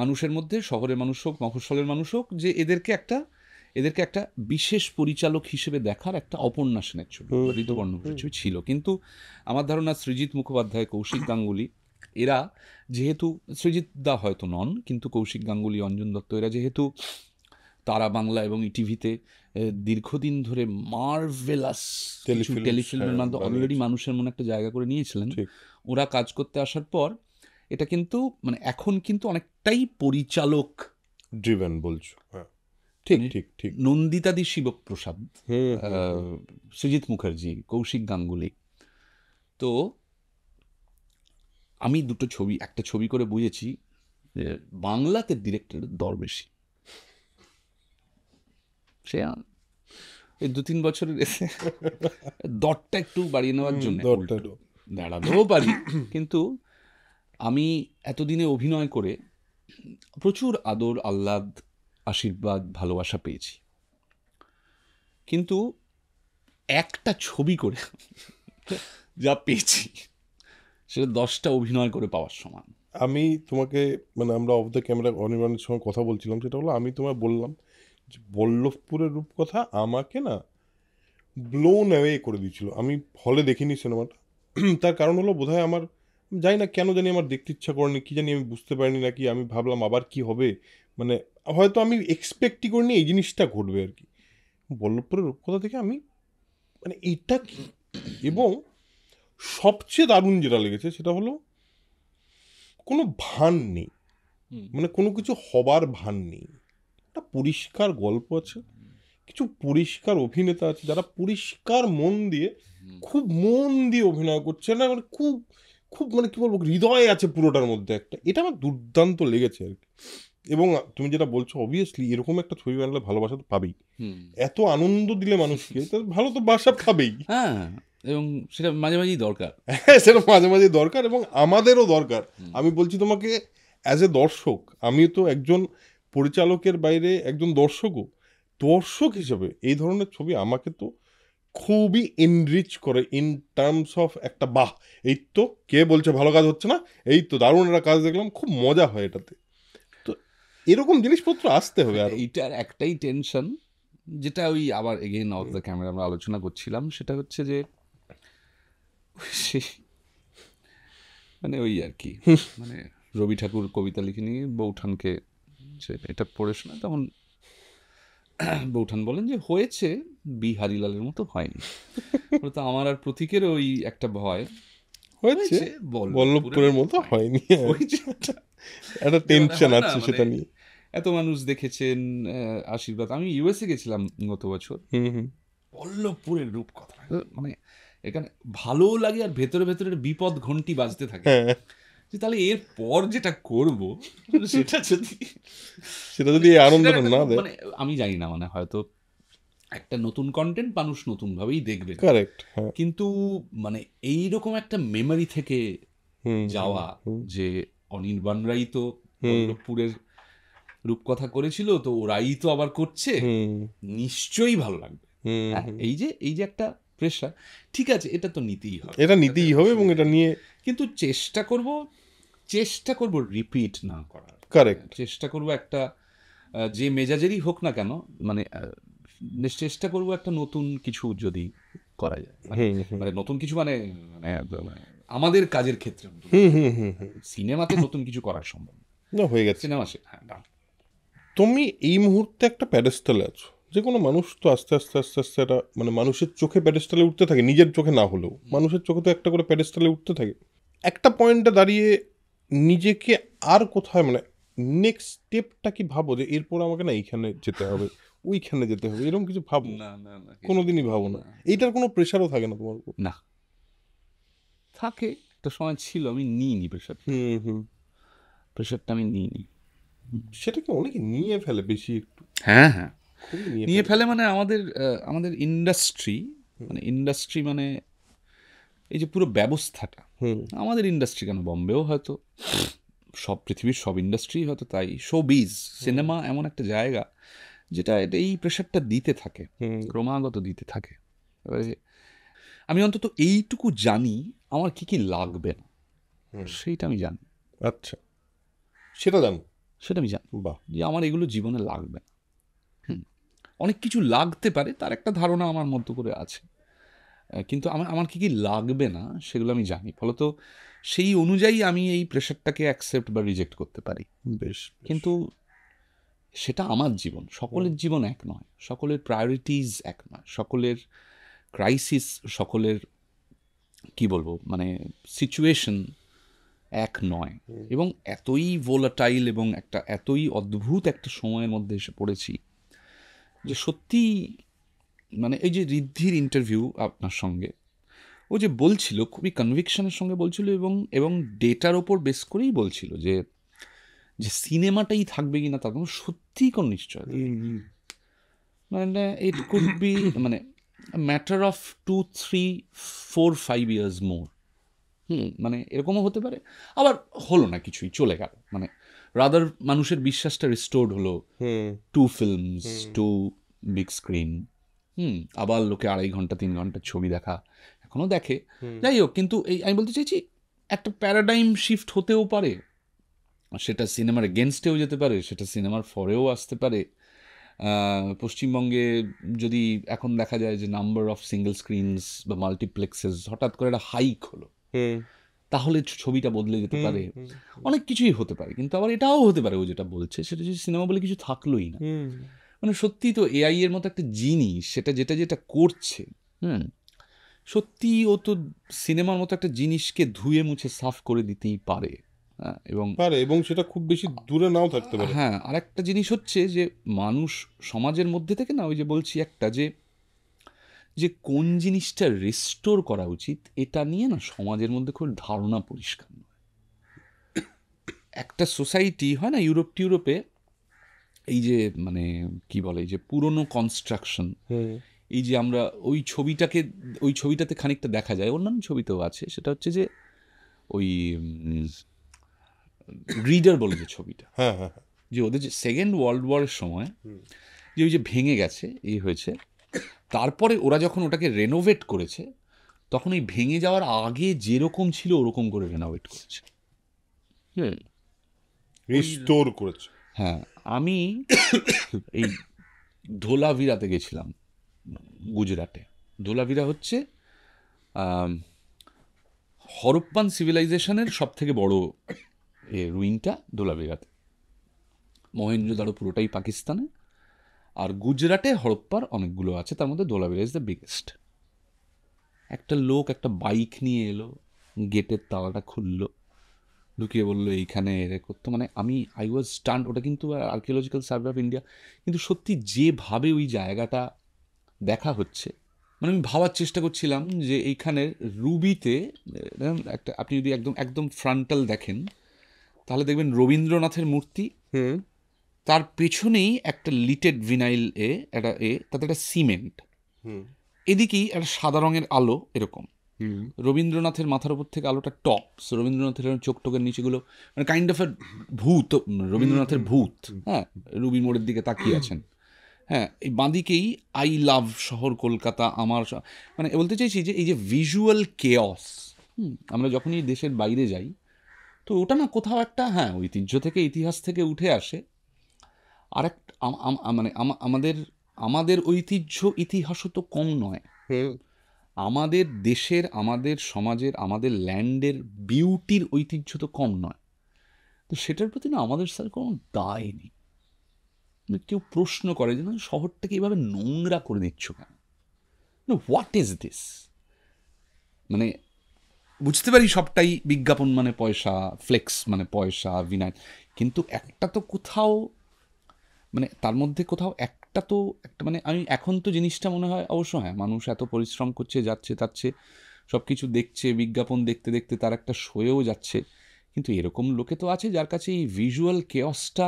মানুষের মধ্যে, শহরের মানুষ হোক মফস্বলের মানুষ হোক, যে এদেরকে একটা বিশেষ পরিচালক হিসেবে দেখার একটা অপর্ণা সেনের ছবি, ঋতুপর্ণ ঘোষের ছবি ছিল। কিন্তু আমার ধারণা সৃজিত মুখোপাধ্যায়, কৌশিক গাঙ্গুলি, এরা যেহেতু, সৃজিত দা হয়তো নন, কিন্তু কৌশিক গাঙ্গুলি, অঞ্জন দত্ত, এরা যেহেতু তারা বাংলা এবং ইটিভিতে দীর্ঘদিন ধরে মার্ভেলাস টেলিফিল্মের মাধ্যমে অলরেডি মানুষের মনে একটা জায়গা করে নিয়েছিলেন, ওরা কাজ করতে আসার পর এটা কিন্তু মানে এখন কিন্তু অনেকটাই পরিচালক ড্রিভেন বলছো। ঠিক ঠিক ঠিক। নন্দিতাদি শিবপ্রসাদ, সৃজিত মুখার্জি, কৌশিক গাঙ্গুলি। তো আমি একটা ছবি করে বুঝেছি যে বাংলাতে ডিরেক্টরের দর বেশি। সে এই 2-3 বছরের এসে দরটা একটু বাড়িয়ে নেওয়ার জন্য দাঁড়াতেও পারি, কিন্তু আমি এতদিনে অভিনয় করে প্রচুর আদর, আহ্লাদ, আশীর্বাদ, ভালোবাসা পেয়েছি, কিন্তু একটা ছবি করে যা পেয়েছি সেটা 10টা অভিনয় করে পাওয়ার সমান। আমি তোমাকে মানে আমরা অফ দ্য ক্যামেরা অনির্বাণের সঙ্গে কথা বলছিলাম, সেটা হলো আমি তোমায় বললাম যে বল্লভপুরের রূপকথা আমাকে না ব্লোন অ্যাওয়ে করে দিয়েছিল। আমি হলে দেখিনি সিনেমাটা, তার কারণ হলো বোধহয় আমার জানি না কেন জানি আমার দেখতে ইচ্ছা করেনি, কি জানি আমি বুঝতে পারিনি নাকি, আমি ভাবলাম আবার কি হবে, মানে হয়তো আমি এক্সপেক্টই করিনি এই জিনিসটা ঘটবে আর কি। বল্লভপুরের রূপকথা থেকে আমি মানে এইটা কি, এবং সবচেয়ে দারুণ যেটা লেগেছে সেটা হলো কোনো ভান নেই, মানে কোনো কিছু হবার ভান নেই, একটা পরিষ্কার গল্প আছে, কিছু পরিষ্কার অভিনেতা আছে যারা পরিষ্কার মন দিয়ে, খুব মন দিয়ে অভিনয় করছে না, মানে খুব খুব মানে কি বলবো, হৃদয় আছে পুরোটার মধ্যে একটা, এটা আমার দুর্দান্ত লেগেছে আর কি। এবং তুমি যেটা বলছো, অবভিয়াসলি এরকম একটা ছবি বানালে ভালোবাসা তো পাবেই, এত আনন্দ দিলে মানুষকে ভালো তো বাসা পাবেই। হ্যাঁ, এবং সেটা মাঝে মাঝেই দরকার, সেটা মাঝে মাঝে দরকার, এবং আমাদেরও দরকার। আমি বলছি তোমাকে অ্যাজ এ দর্শক, আমি তো একজন পরিচালকের বাইরে একজন দর্শক হিসেবে এই ধরনের ছবি আমাকে তো খুবই এনরিচ করে ইন টার্মস অফ একটা বাহ, এই তো কে বলছে ভালো কাজ হচ্ছে না, এই তো দারুণ একটা কাজ দেখলাম, খুব মজা হয় এটাতে। তো এরকম জিনিসপত্র আসতে হবে। আর এইটার একটাই টেনশন, যেটা ওই আবার এগেইন অফ দ্য ক্যামেরা আমরা আলোচনা করছিলাম, সেটা হচ্ছে যে মানে ওই আর কি, মানে রবি ঠাকুর কবিতা লিখে নিয়ে বৌঠানকে এটা পড়ে শোনা, তখন বৌঠান বলেন যে হয়েছে বিহারীলালের মতো হয়নি। তো আমার আর প্রতীকের ওই একটা ভয়, হয়েছে বল্লভপুরের মতো হয়নি, একটা টেনশন আছে সেটা নিয়ে। এত মানুষ দেখেছেন আশীর্বাদ, আমি ইউএসএ গেছিলাম গত বছর, বল্লভপুরের রূপকথা মানে এখানে ভালো লাগে, আর ভেতরে ভেতরে বিপদ ঘন্টি বাজতে থাকে যে তাহলে এর পর যেটা করব সেটা যদি আনন্দটা না দেয়, মানে আমি জানি না, মানে হয়তো একটা নতুন কন্টেন্ট মানুষ নতুন ভাবেই দেখবে, কারেক্ট, কিন্তু মানে এইরকম একটা মেমোরি থেকে যাওয়া যে অনির্বাণরাই তো বল্লভপুরের রূপকথা করেছিল, তো ওরাই তো আবার করছে, নিশ্চয়ই ভালো লাগবে। এই যে একটা প্রেশার, ঠিক আছে, এটা তো নিতেই হবে, এবং এটা নিয়ে কিন্তু চেষ্টা করব রিপিট না করার। কারেক্ট, চেষ্টা করব একটা যে মেজাজেরই হোক না কেন, মানে চেষ্টা করব একটা নতুন কিছু যদি করা যায়, মানে নতুন কিছু মানে আমাদের কাজের ক্ষেত্রে সিনেমাতে নতুন কিছু করা সম্ভব না হয়ে গেছে সিনেমা। তুমি এই মুহূর্তে একটা প্যাডেস্টালে আছো, যে কোনো মানুষ তো আস্তে আস্তে এটা মানে মানুষের চোখে প্যাডেস্টালে উঠতে থাকে, নিজের চোখে না হলেও মানুষের চোখে তো একটা করে প্যাডেস্টালে উঠতে থাকে। একটা পয়েন্টে দাঁড়িয়ে নিজেকে আর কোথায় মানে নেক্সট স্টেপটা কি ভাবো, যে এরপর আমাকে না এইখানে যেতে হবে, ওইখানে যেতে হবে, এরকম কিছু ভাবো? না, কোনোদিনই ভাবো না? এইটার কোনো প্রেশারও থাকে না তোমার উপর? না, থাকে, একটা সময় ছিল, আমি নিইনি প্রেশারটা আমি নিইনি। সেটা কি অনেকে নিয়ে ফেলে বেশি একটু? হ্যাঁ, নিয়ে ফেলে, মানে আমাদের ইন্ডাস্ট্রি মানে এই যে পুরো ব্যবস্থাটা, আমাদের ইন্ডাস্ট্রি কেন, বম্বেও হয়তো, সব পৃথিবীর সব ইন্ডাস্ট্রি হয়তো তাই, শোবিজ সিনেমা এমন একটা জায়গা যেটা এই প্রেশারটা দিতে থাকে, ক্রমাগত দিতে থাকে। এবারে আমি অন্তত এইটুকু জানি আমার কি কি লাগবে না, সেইটা আমি জানি। আচ্ছা, সেটা জানো? সেটা আমি জানি বাহ, যে আমার এগুলো জীবনে লাগবে না। অনেক কিছু লাগতে পারে তার একটা ধারণা আমার মতো করে আছে, কিন্তু আমার কি কি লাগবে না সেগুলো আমি জানি, ফলত সেই অনুযায়ী আমি এই প্রেশারটাকে অ্যাকসেপ্ট বা রিজেক্ট করতে পারি। বেশ। কিন্তু সেটা আমার জীবন, সকলের জীবন এক নয়, সকলের প্রায়োরিটিজ এক নয়, সকলের ক্রাইসিস, সকলের কি বলবো মানে সিচুয়েশন এক নয়, এবং এতই ভোলাটাইল এবং একটা এতই অদ্ভুত একটা সময়ের মধ্যে এসে পড়েছি যে সত্যি মানে এই যে ঋদ্ধির ইন্টারভিউ আপনার সঙ্গে, ও যে বলছিল খুবই কনভিকশনের সঙ্গে বলছিল এবং ডেটার ওপর বেস করেই বলছিল যে যে সিনেমাটাই থাকবে কিনা তার কোনো সত্যিই কোনো নিশ্চয় নেই। মানে ইট কুড বি মানে ম্যাটার অফ 2, 3, 4, 5 ইয়ার্স মোর। মানে এরকমও হতে পারে, আবার হলো না কিছুই, চলে গেল, মানে রাদার মানুষের বিশ্বাসটা রিস্টোর্ড হলো, 2 ফিল্মস, 2 বিগ স্ক্রিন, আবার লোকে 2.5 ঘন্টা 3 ঘন্টা ছবি দেখা এখনো দেখে। যাই হোক, কিন্তু এই আমি বলতে চাইছি একটা প্যারাডাইম শিফট হতেও পারে, সেটা সিনেমার এগেনস্টেও যেতে পারে, সেটা সিনেমার ফরেও আসতে পারে। পশ্চিমবঙ্গে যদি এখন দেখা যায় যে নাম্বার অফ সিঙ্গেল স্ক্রিনস বা মাল্টিপ্লেক্সেস হঠাৎ করে একটা হাইক হলো, তাহলে ছবিটা বদলে যেতে পারে, অনেক কিছুই হতে পারে। কিন্তু আবার এটাও হতে পারে ও যেটা বলছে সেটা যে সিনেমা বলে কিছু থাকলোই না। মানে সত্যি তো এআই এর মতো একটা জিনিস, সেটা যেটা যেটা করছে, সত্যি ও তো সিনেমার মতো একটা জিনিসকে ধুয়ে মুছে সাফ করে দিতেই পারে। এবং সেটা খুব বেশি দূরে নাও থাকতে পারে। হ্যাঁ, আর একটা জিনিস হচ্ছে যে মানুষ সমাজের মধ্যে থেকে না, ওই যে বলছি একটা যে কোন জিনিসটা রিস্টোর করা উচিত এটা নিয়ে না সমাজের মধ্যে খুব ধারণা পরিষ্কার নয়। একটা সোসাইটি হয় না ইউরোপে এই যে মানে কি বলে এই যে পুরনো কনস্ট্রাকশন, এই যে আমরা ওই ছবিটাতে খানিকটা দেখা যায়, অন্যান্য ছবিতেও আছে, সেটা হচ্ছে যে ওই রিডার বলে যে ছবিটা, যে ওদের যে সেকেন্ড ওয়ার্ল্ড ওয়ারের সময় যে ওই যে ভেঙে গেছে এই হয়েছে, তারপরে ওরা যখন ওটাকে রেনোভেট করেছে তখন এই ভেঙে যাওয়ার আগে যেরকম ছিল ওরকম করে রেনোভেট করেছে, রিস্টোর করেছে। হ্যাঁ, আমি এই ধোলাভিরাতে গেছিলাম গুজরাটে। ধোলাভিরা হচ্ছে হরপ্পান সিভিলাইজেশনের সব থেকে বড় রুইনটা ধোলাভিরাতে। মহেঞ্জোদারো পুরোটাই পাকিস্তানে, আর গুজরাটে হরপ্পার অনেকগুলো আছে, তার মধ্যে ধোলাভিরা ইজ দ্য বিগেস্ট। একটা লোক একটা বাইক নিয়ে এলো, গেটের তালাটা খুললো, ঢুকিয়ে বললো এইখানে এর করতো, মানে আই ওয়াজ স্টান্ড। ওটা কিন্তু আর্কিওলজিক্যাল সার্ভে অফ ইন্ডিয়া, কিন্তু সত্যি যেভাবে ওই জায়গাটা দেখা হচ্ছে, মানে আমি ভাবার চেষ্টা করছিলাম যে এইখানে রুবিতে একটা আপনি যদি একদম একদম ফ্রন্টাল দেখেন তাহলে দেখবেন রবীন্দ্রনাথের মূর্তি, তার পেছনেই একটা লিটেড ভিনাইল তাতে একটা সিমেন্ট, এদিকেই একটা সাদা রঙের আলো, এরকম রবীন্দ্রনাথের মাথার উপর থেকে আলোটা টপস, রবীন্দ্রনাথের চোখ টোকের নিচেগুলো মানে কাইন্ড অফ এ ভূত, রবীন্দ্রনাথের ভূত, হ্যাঁ, রুবি মোড়ের দিকে তাকিয়ে আছেন। হ্যাঁ, এই বাঁদিকেই আই লাভ শহর কলকাতা আমার, মানে বলতে চাইছি যে এই যে ভিজুয়াল কেয়স, আমরা যখনই দেশের বাইরে যাই তো ওটা না কোথাও একটা হ্যাঁ ঐতিহ্য থেকে ইতিহাস থেকে উঠে আসে। আর একটা মানে আমাদের ঐতিহ্য ইতিহাসও তো কম নয়, আমাদের দেশের, আমাদের সমাজের, আমাদের ল্যান্ডের বিউটির ঐতিহ্য তো কম নয়। তো সেটার প্রতি না আমাদের স্যার কোনো দায় নেই। কেউ প্রশ্ন করে যে না শহরটাকে এইভাবে নোংরা করে দিচ্ছ কেন, হোয়াট ইজ দিস, মানে বুঝতে পারি সবটাই বিজ্ঞাপন মানে পয়সা, ফ্লেক্স মানে পয়সা, বিনায়, কিন্তু একটা তো কোথাও মানে তার মধ্যে কোথাও একটা মানে আমি এখন তো জিনিসটা মনে হয় অবশ্য হ্যাঁ মানুষ এত পরিশ্রম করছে, যাচ্ছে তাচ্ছে সব কিছু দেখছে, বিজ্ঞাপন দেখতে দেখতে তার একটা শোয়েও যাচ্ছে, কিন্তু এরকম লোকে তো আছে যার কাছে এই ভিজুয়াল কেয়সটা,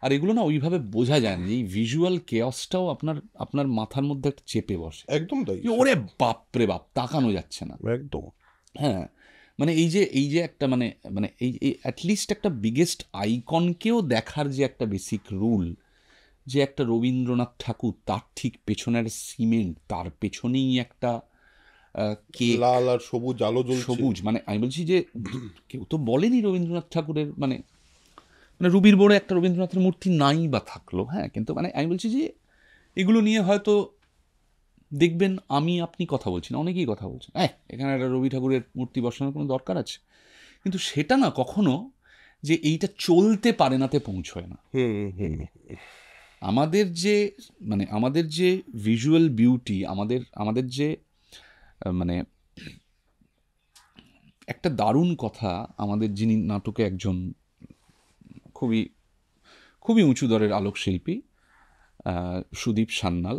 আর এগুলো না ওইভাবে বোঝা যায় না, এই ভিজুয়াল কেয়সটাও আপনার মাথার মধ্যে একটা চেপে বসে, একদম তাই, ওরে বাপরে বাপ তাকানো যাচ্ছে না একদম। হ্যাঁ, মানে এই যে একটা মানে এই অ্যাটলিস্ট একটা বিগেস্ট আইকনকেও দেখার যে একটা বেসিক রুল, যে একটা রবীন্দ্রনাথ ঠাকুর, তার ঠিক পেছনের সিমেন্ট, তার পেছনেই একটা কেক, লাল আর সবুজ আলো জ্বলছে। সবুজ, মানে আমি বলছি যে কেউ তো বলেনি রবীন্দ্রনাথ ঠাকুরের মানে মানে রুবির বোর্ডে একটা রবীন্দ্রনাথের মূর্তি নাই বা থাকলো, হ্যাঁ, কিন্তু মানে আমি বলছি যে এগুলো নিয়ে হয়তো দেখবেন আমি আপনি কথা বলছি না, অনেকেই কথা বলছেন, এখানে একটা রবি ঠাকুরের মূর্তি বসানোর কোনো দরকার আছে, কিন্তু সেটা না কখনো যে এইটা চলতে পারে নাতে পৌঁছয় না। আমাদের যে মানে আমাদের যে ভিজুয়াল বিউটি, আমাদের যে মানে একটা দারুণ কথা, আমাদের যিনি নাটকে একজন খুবই খুবই উঁচু দরের আলোকশিল্পী সুদীপ সান্যাল,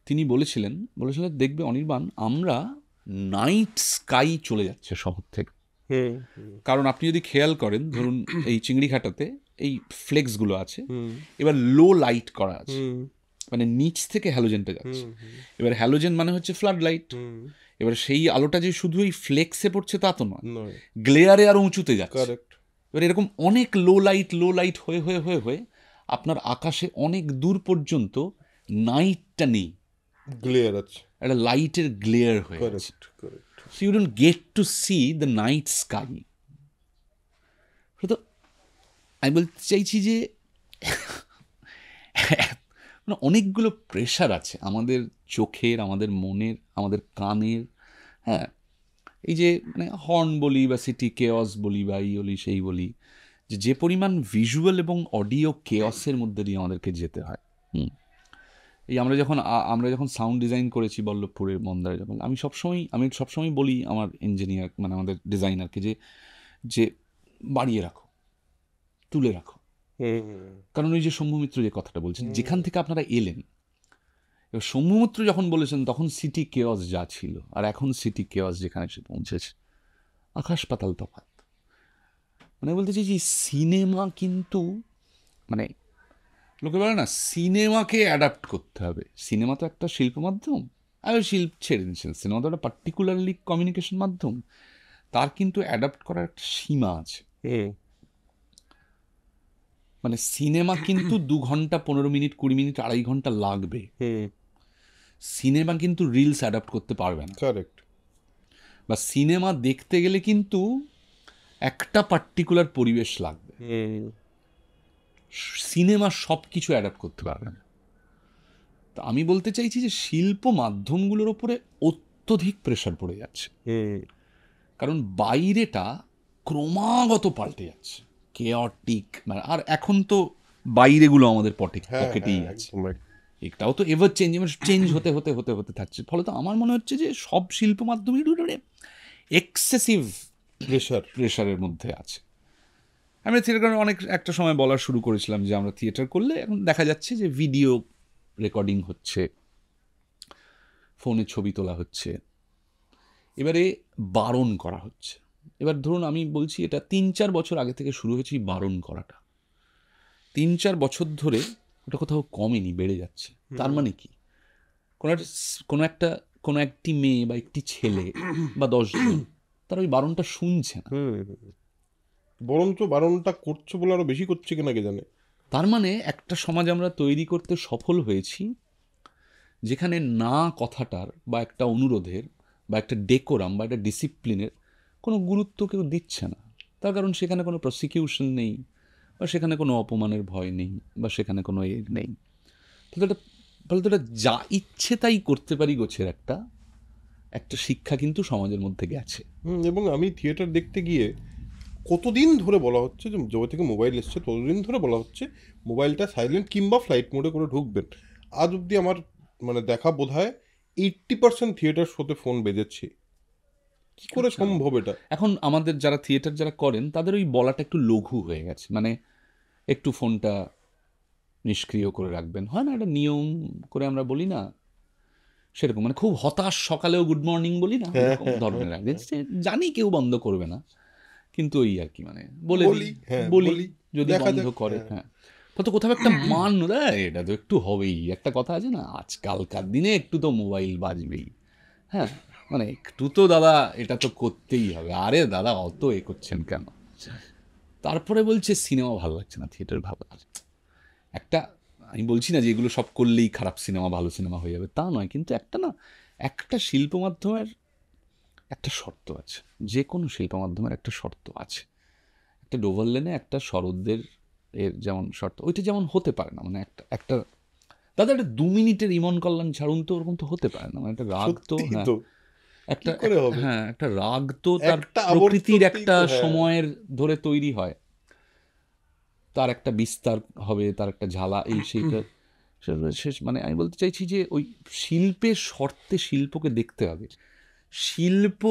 তিনি বলেছিলেন দেখবে অনির্বাণ, আমরা নাইট স্কাই চলে যাচ্ছে শহর থেকে। কারণ আপনি যদি খেয়াল করেন, ধরুন এই চিংড়িঘাটাতে এই ফ্লেক্সগুলো আছে, এবার লো লাইট করা আছে, মানে নিচ থেকে হ্যালোজেনটা যাচ্ছে। এবার হ্যালোজেন মানে হচ্ছে ফ্লাড লাইট। এবার সেই আলোটা যে শুধু এই ফ্লেক্সে পড়ছে তা তো নয়, গ্লেয়ারে আরো উঁচুতে যাচ্ছে। এবার এরকম অনেক লো লাইট হয়ে হয়ে হয়ে হয়ে আপনার আকাশে অনেক দূর পর্যন্ত নাইটটা নেই, গ্লেয়ার আছে, একটা লাইটের গ্লেয়ার হয়ে আছে। So you don't get to see the night sky. তো আমি বলতে চাইছি যে অনেকগুলো প্রেশার আছে আমাদের চোখের, আমাদের মনের, আমাদের কানের, হ্যাঁ, এই যে মানে হর্ন বলি বা সিটি কেওস বলি বা এই বলি সেই বলি, যে পরিমাণ ভিজুয়াল এবং অডিও কেওসের মধ্যে দিয়ে আমাদেরকে যেতে হয়। এই আমরা যখন সাউন্ড ডিজাইন করেছি বল্লভপুরের মন্দারে, যখন আমি সবসময় বলি আমার ইঞ্জিনিয়ার মানে আমাদের ডিজাইনারকে যে বাড়িয়ে রাখো, তুলে রাখো, কারণ ওই যে শম্ভু মিত্র যে কথাটা বলছেন, যেখান থেকে আপনারা এলেন, এবার শম্ভু মিত্র যখন বলেছেন তখন সিটি কেওস যা ছিল আর এখন সিটি কেওস যেখানে এসে পৌঁছেছে, আকাশ পাতাল তফাৎ। মানে বলতে চাইছি সিনেমা কিন্তু মানে লোকে বলে না সিনেমাকে অ্যাডাপ্ট করতে হবে, সিনেমা তো একটা শিল্প মাধ্যম, আর শিল্প ছেড়ে দিচ্ছেন, সিনেমা তো একটা পার্টিকুলারলি কমিউনিকেশন মাধ্যম, তার কিন্তু অ্যাডাপ্ট করার একটা সীমা আছে। মানে সিনেমা কিন্তু 2 ঘন্টা 15 মিনিট 20 মিনিট 2.5 ঘন্টা লাগবে, সিনেমা কিন্তু রিলস অ্যাডাপ্ট করতে পারবে না। কারেক্ট। বা সিনেমা দেখতে গেলে কিন্তু একটা পার্টিকুলার পরিবেশ লাগবে, সিনেমা সব কিছু অ্যাডাপ্ট করতে পারবে না। তো আমি বলতে চাইছি যে শিল্প মাধ্যমগুলোর ওপরে অত্যধিক প্রেশার পড়ে যাচ্ছে, কারণ বাইরেটা ক্রমাগত পাল্টে যাচ্ছে, কেওটিক, মানে আর এখন তো বাইরেগুলো আমাদের পকেটেই আছে, এটাও তো এভার চেঞ্জ হতে হতে হতে হতে থাকছে। ফলে তো আমার মনে হচ্ছে যে সব শিল্প মাধ্যমই এক্সেসিভ প্রেশারের মধ্যে আছে। আমরা থিয়েটার অনেক একটা সময় বলা শুরু করেছিলাম যে আমরা থিয়েটার করলে এখন দেখা যাচ্ছে যে ভিডিও রেকর্ডিং হচ্ছে, ফোনে ছবি তোলা হচ্ছে, এবারে বারণ করা হচ্ছে। এবার ধরুন আমি বলছি এটা 3-4 বছর আগে থেকে শুরু হয়েছে বারণ করাটা, 3-4 বছর ধরে ওটা কোথাও কমেনি, বেড়ে যাচ্ছে। তার মানে কি কোনো একটি মেয়ে বা একটি ছেলে বা 10 জন তারা ওই বারণটা শুনছে না, বরঞ্চ বারণটা করছে বলে আরো বেশি করছে কিনা কে জানে। তার মানে একটা সমাজ আমরা তৈরি করতে সফল হয়েছি যেখানে না কথাটার বা একটা অনুরোধের বা একটা ডেকোরাম বা একটা ডিসিপ্লিনের কোনো গুরুত্ব কেউ দিচ্ছে না। তার কারণ সেখানে কোনো প্রসিকিউশন নেই, বা সেখানে কোনো অপমানের ভয় নেই, বা সেখানে কোনো নেই। ফলে তো এটা যা ইচ্ছে তাই করতে পারি গোছের একটা শিক্ষা কিন্তু সমাজের মধ্যে গেছে। এবং আমি থিয়েটার দেখতে গিয়ে কতদিন ধরে বলা হচ্ছে যে যবে থেকে মোবাইল এসছে ততদিন ধরে বলা হচ্ছে মোবাইলটা সাইলেন্ট কিংবা ফ্লাইট মোডে করে ঢুকবেন। আজ অব্দি আমার মানে দেখা বোধ হয় 80% থিয়েটার শোতে ফোন বেজেছে। কি করে সম্ভব এটা? এখন আমাদের যারা থিয়েটার যারা করেন তাদের ওই বলাটা একটু লঘু হয়ে গেছে, মানে একটু ফোনটা নিষ্ক্রিয় করে রাখবেন, হয় না, একটা নিয়ম করে আমরা বলি না সেরকম, মানে খুব হতাশ সকালেও গুড মর্নিং বলি না, এরকম ধরনের আগে জানি কেউ বন্ধ করবে না, কিন্তু ওই আর কি মানে বলি যদি বন্ধ করে, হ্যাঁ, তো কোথাও একটা মান এটা তো একটু হবেই, একটা কথা আছে না, আজকালকার দিনে একটু তো মোবাইল বাজবেই, হ্যাঁ, মানে একটু তো দাদা এটা তো করতেই হবে, আরে দাদা অত করছেন কেন? তারপরে বলছে সিনেমা ভালো লাগছে না, থিয়েটার ভালো লাগছে। একটা আমি বলছি না যে এগুলো সব করলেই খারাপ সিনেমা ভালো সিনেমা হয়ে যাবে, তা নয়, কিন্তু একটা শিল্প মাধ্যমের একটা শর্ত আছে, যে কোনো শিল্প মাধ্যমের একটা শর্ত আছে। একটা ডোভারলেনে একটা শরৎদের এর যেমন শর্ত, ওইটা যেমন হতে পারে না, মানে একটা দাদা একটা 2 মিনিটের ইমন কল্যাণ ছাড়ুন তো, ওরকম তো হতে পারে না, মানে একটা রাগ তো, সত্যি হ্যাঁ তো একটা কি করে হবে? হ্যাঁ একটা রাগ তো তার একটা প্রকৃতির আবর্ততেই একটা তো, হ্যাঁ। সময়ের ধরে তৈরি হয়, তার একটা বিস্তার হবে, তার একটা ঝালা, এই সেইটা শেষ। মানে আমি বলতে চাইছি যে ওই শিল্পের শর্তে শিল্পকে দেখতে হবে। শিল্প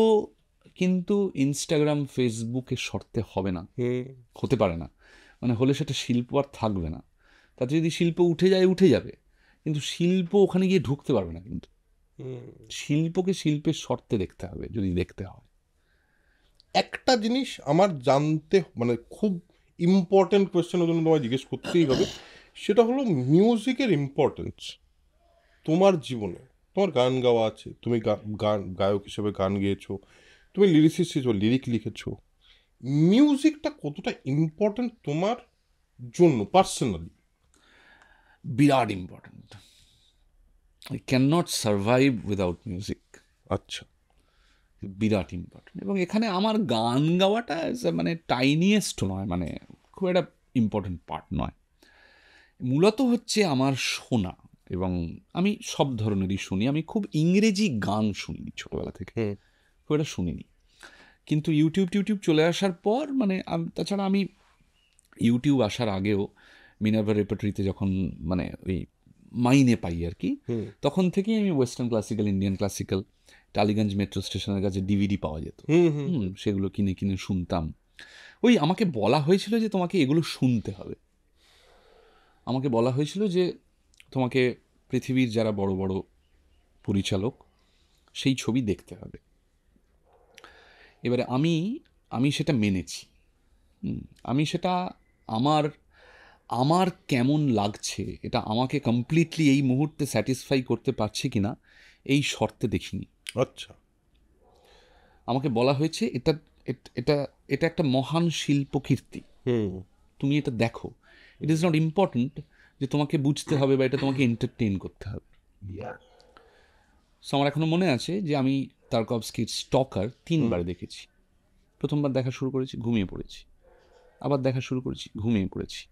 কিন্তু ইনস্টাগ্রাম ফেসবুকের শর্তে হবে না, হতে পারে না, মানে হলে সেটা শিল্প আর থাকবে না। তাতে যদি শিল্প উঠে যায় উঠে যাবে, কিন্তু শিল্প ওখানে গিয়ে ঢুকতে পারবে না। কিন্তু শিল্পকে শিল্পের শর্তে দেখতে হবে যদি দেখতে হয়। একটা জিনিস আমার জানতে, মানে খুব ইম্পর্টেন্ট কোয়েশ্চেন ওই জন্য তোমায় জিজ্ঞেস করতেই হবে, সেটা হলো মিউজিকের ইম্পর্টেন্স তোমার জীবনে। তোমার গান গাওয়া আছে, তুমি গান গায়ক হিসেবে গান গেয়েছো, তুমি লিরিসিস্ট হিসেবে লিরিক লিখেছো, মিউজিকটা কতটা ইম্পর্টেন্ট তোমার জন্য personally? Virat important. I can not survive without music. আচ্ছা। বিরাট ইম্পর্ট্যান্ট। এবং এখানে আমার গান গাওয়াটা মানে টাইনিয়েস্ট নয়, মানে খুব একটা ইম্পর্ট্যান্ট পার্ট নয়। মূলত হচ্ছে আমার শোনা, এবং আমি সব ধরনেরই শুনি। আমি খুব ইংরেজি গান শুনিনি ছোটোবেলা থেকে, খুব একটা শুনিনি। কিন্তু ইউটিউব চলে আসার পর, মানে তাছাড়া আমি ইউটিউব আসার আগেও মিনার্ভা রেপার্টরিতে যখন মানে ওই মাইনে পাই আর কি, তখন থেকেই আমি western classical, Indian classical, Tollygunge metro স্টেশনের কাছে ডিভিডি পাওয়া যেত, সেগুলো কিনে কিনে শুনতাম। ওই আমাকে বলা হয়েছিল যে তোমাকে এগুলো শুনতে হবে, আমাকে বলা হয়েছিল যে তোমাকে পৃথিবীর যারা বড় বড় পরিচালক সেই ছবি দেখতে হবে। এবারে আমি সেটা মেনেছি। আমি সেটা আমার আমার কেমন লাগছে, এটা আমাকে কমপ্লিটলি এই মুহূর্তে স্যাটিসফাই করতে পারছে কিনা এই শর্তে দেখিনি। আচ্ছা। আমাকে বলা হয়েছে এটা এটা এটা একটা মহান শিল্পকীর্তি, তুমি এটা দেখো। ইট ইজ নট ইম্পর্ট্যান্ট যে তোমাকে বুঝতে হবে বা এটা তোমাকে এন্টারটেইন করতে হবে। সো আমার এখনো মনে আছে যে আমি তারকভস্কির স্টকার 3বার দেখেছি। প্রথমবার দেখা শুরু করেছি, ঘুমিয়ে পড়েছি, আবার দেখা শুরু করেছি, ঘুমিয়ে পড়েছি,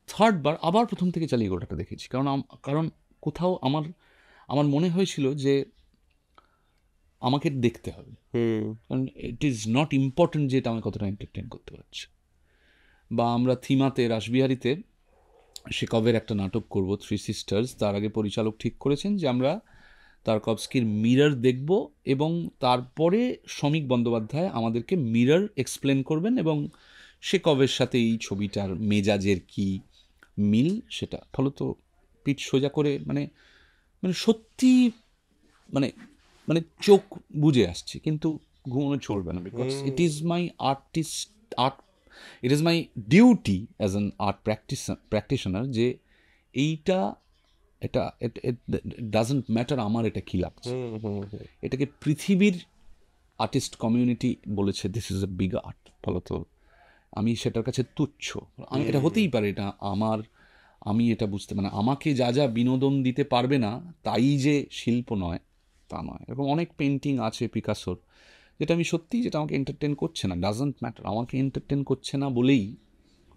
3rd বার আবার প্রথম থেকে চালিয়ে গোটাটা দেখেছি। কারণ কোথাও আমার মনে হয়েছিল যে আমাকে দেখতে হবে, কারণ ইট ইজ নট ইম্পর্টেন্ট যে এটা আমাকে কতটা এন্টারটেন করতে পারছে। বা আমরা থিমাতে, রাসবিহারীতে শেকভের একটা নাটক করব, 3 সিস্টার্স। তার আগে পরিচালক ঠিক করেছেন যে আমরা তারকভস্কির মিরর দেখব, এবং তারপরে শ্রমিক বন্দ্যোপাধ্যায় আমাদেরকে মিরর এক্সপ্লেন করবেন, এবং শেকভের সাথে এই ছবিটার মেজাজের কি মিল সেটা ফলত পিঠ সোজা করে, মানে সত্যি মানে মানে চোখ বুঝে আসছে, কিন্তু ঘুমানো চলবে না, because it is my it is my duty as an art practitioner যে এটা ডাজন্ট ম্যাটার আমার এটা কী লাগছে, এটাকে পৃথিবীর আর্টিস্ট কমিউনিটি বলেছে this is a big art, ফলত আমি সেটার কাছে তুচ্ছ। আমি এটা হতেই পারে, এটা আমি এটা বুঝতে, মানে আমাকে যা যা বিনোদন দিতে পারবে না তাই যে শিল্প নয় তা নয়। এরকম অনেক পেন্টিং আছে পিকাসোর যেটা আমি সত্যিই, যেটা আমাকে এন্টারটেন করছে না, ডাজন্ট ম্যাটার, আমাকে এন্টারটেন করছে না বলেই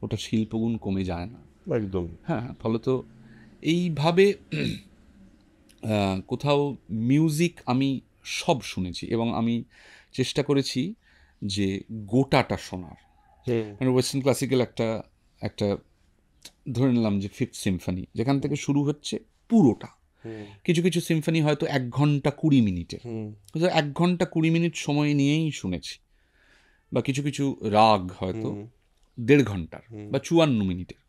ওটা শিল্পগুণ কমে যায় না একদম। হ্যাঁ, ফলত এইভাবে কোথাও মিউজিক আমি সব শুনেছি, এবং আমি চেষ্টা করেছি যে গোটাটা শোনার। মানে ওয়েস্টার্ন ক্লাসিক্যাল একটা ধরে নিলাম যে 5th সিম্ফনি, যেখান থেকে শুরু হচ্ছে পুরোটা। কিছু কিছু সিম্ফনি হয়তো 1 ঘন্টা 20 মিনিটের, 1 ঘন্টা 20 মিনিট সময় নিয়েই শুনেছি। বা কিছু কিছু রাগ হয়তো 1.5 ঘন্টার বা 54 মিনিটের,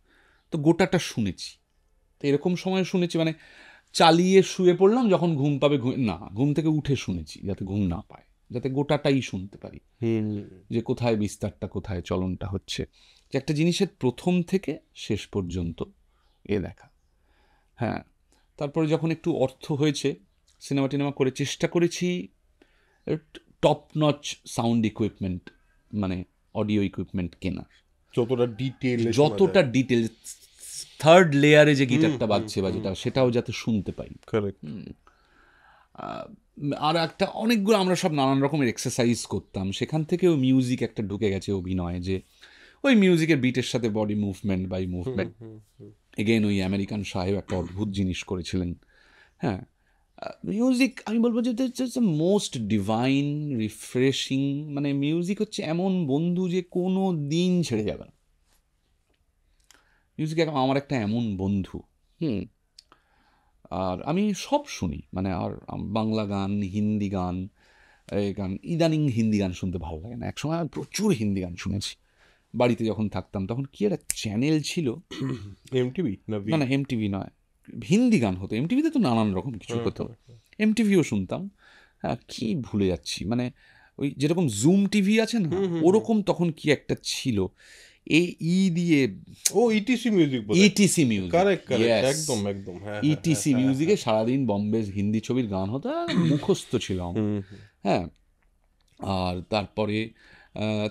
তো গোটাটা শুনেছি। তো এরকম সময় শুনেছি, মানে চালিয়ে শুয়ে পড়লাম, যখন ঘুম পাবে না, ঘুম থেকে উঠে শুনেছি, যাতে ঘুম না পায়, যাতে গোটাটাই শুনতে পারি, যে কোথায় বিস্তারটা, কোথায় চলনটা হচ্ছে, যে একটা জিনিসের প্রথম থেকে শেষ পর্যন্ত দেখা। হ্যাঁ, তারপরে যখন একটু অর্থ হয়েছে, সিনেমা করে চেষ্টা করেছি টপ নচ সাউন্ড ইকুইপমেন্ট, মানে অডিও ইকুইপমেন্ট কেনার, যতটা ডিটেল থার্ড লেয়ারে যে গিটারটা বাজছে বা যেটা, সেটাও যাতে শুনতে পাই। কারেক্ট। আর একটা অনেকগুলো আমরা সব নানান রকমের এক্সারসাইজ করতাম, সেখান থেকেও মিউজিক একটা ঢুকে গেছে অভিনয়, যে ওই মিউজিকের বিটের সাথে body movement by movement. Again ওই আমেরিকান সাহেব একটা অদ্ভুত জিনিস করেছিলেন। হ্যাঁ, মিউজিক আমি বলবো যে মোস্ট ডিভাইন রিফ্রেশিং, মানে মিউজিক হচ্ছে এমন বন্ধু যে কোনো দিন ছেড়ে যাবে না। মিউজিক আমার একটা এমন বন্ধু। আর আমি সব শুনি, মানে আর বাংলা গান, হিন্দি গান, এই গান, ইদানিং হিন্দি গান শুনতে ভালো লাগে না। একসময় আমি প্রচুর হিন্দি গান শুনেছি। বাড়িতে যখন থাকতাম তখন কি একটা চ্যানেল ছিল, এমটিভি না না এমটিভি নয়, হিন্দি গান হতো। এমটিভিতে তো নানান রকম কিছু হতো, এমটিভিও শুনতাম। হ্যাঁ, কি ভুলে যাচ্ছি, মানে ওই যেরকম জুম টিভি আছে না, ওরকম তখন কি একটা ছিল, দিয়ে ইটিসি মিউজিক, ইটিসি মিউজিক, একদম একদম, ইটিসি মিউজিকে সারাদিন বম্বে হিন্দি ছবির গান হতো, মুখস্থ ছিল আমার। হ্যাঁ, আর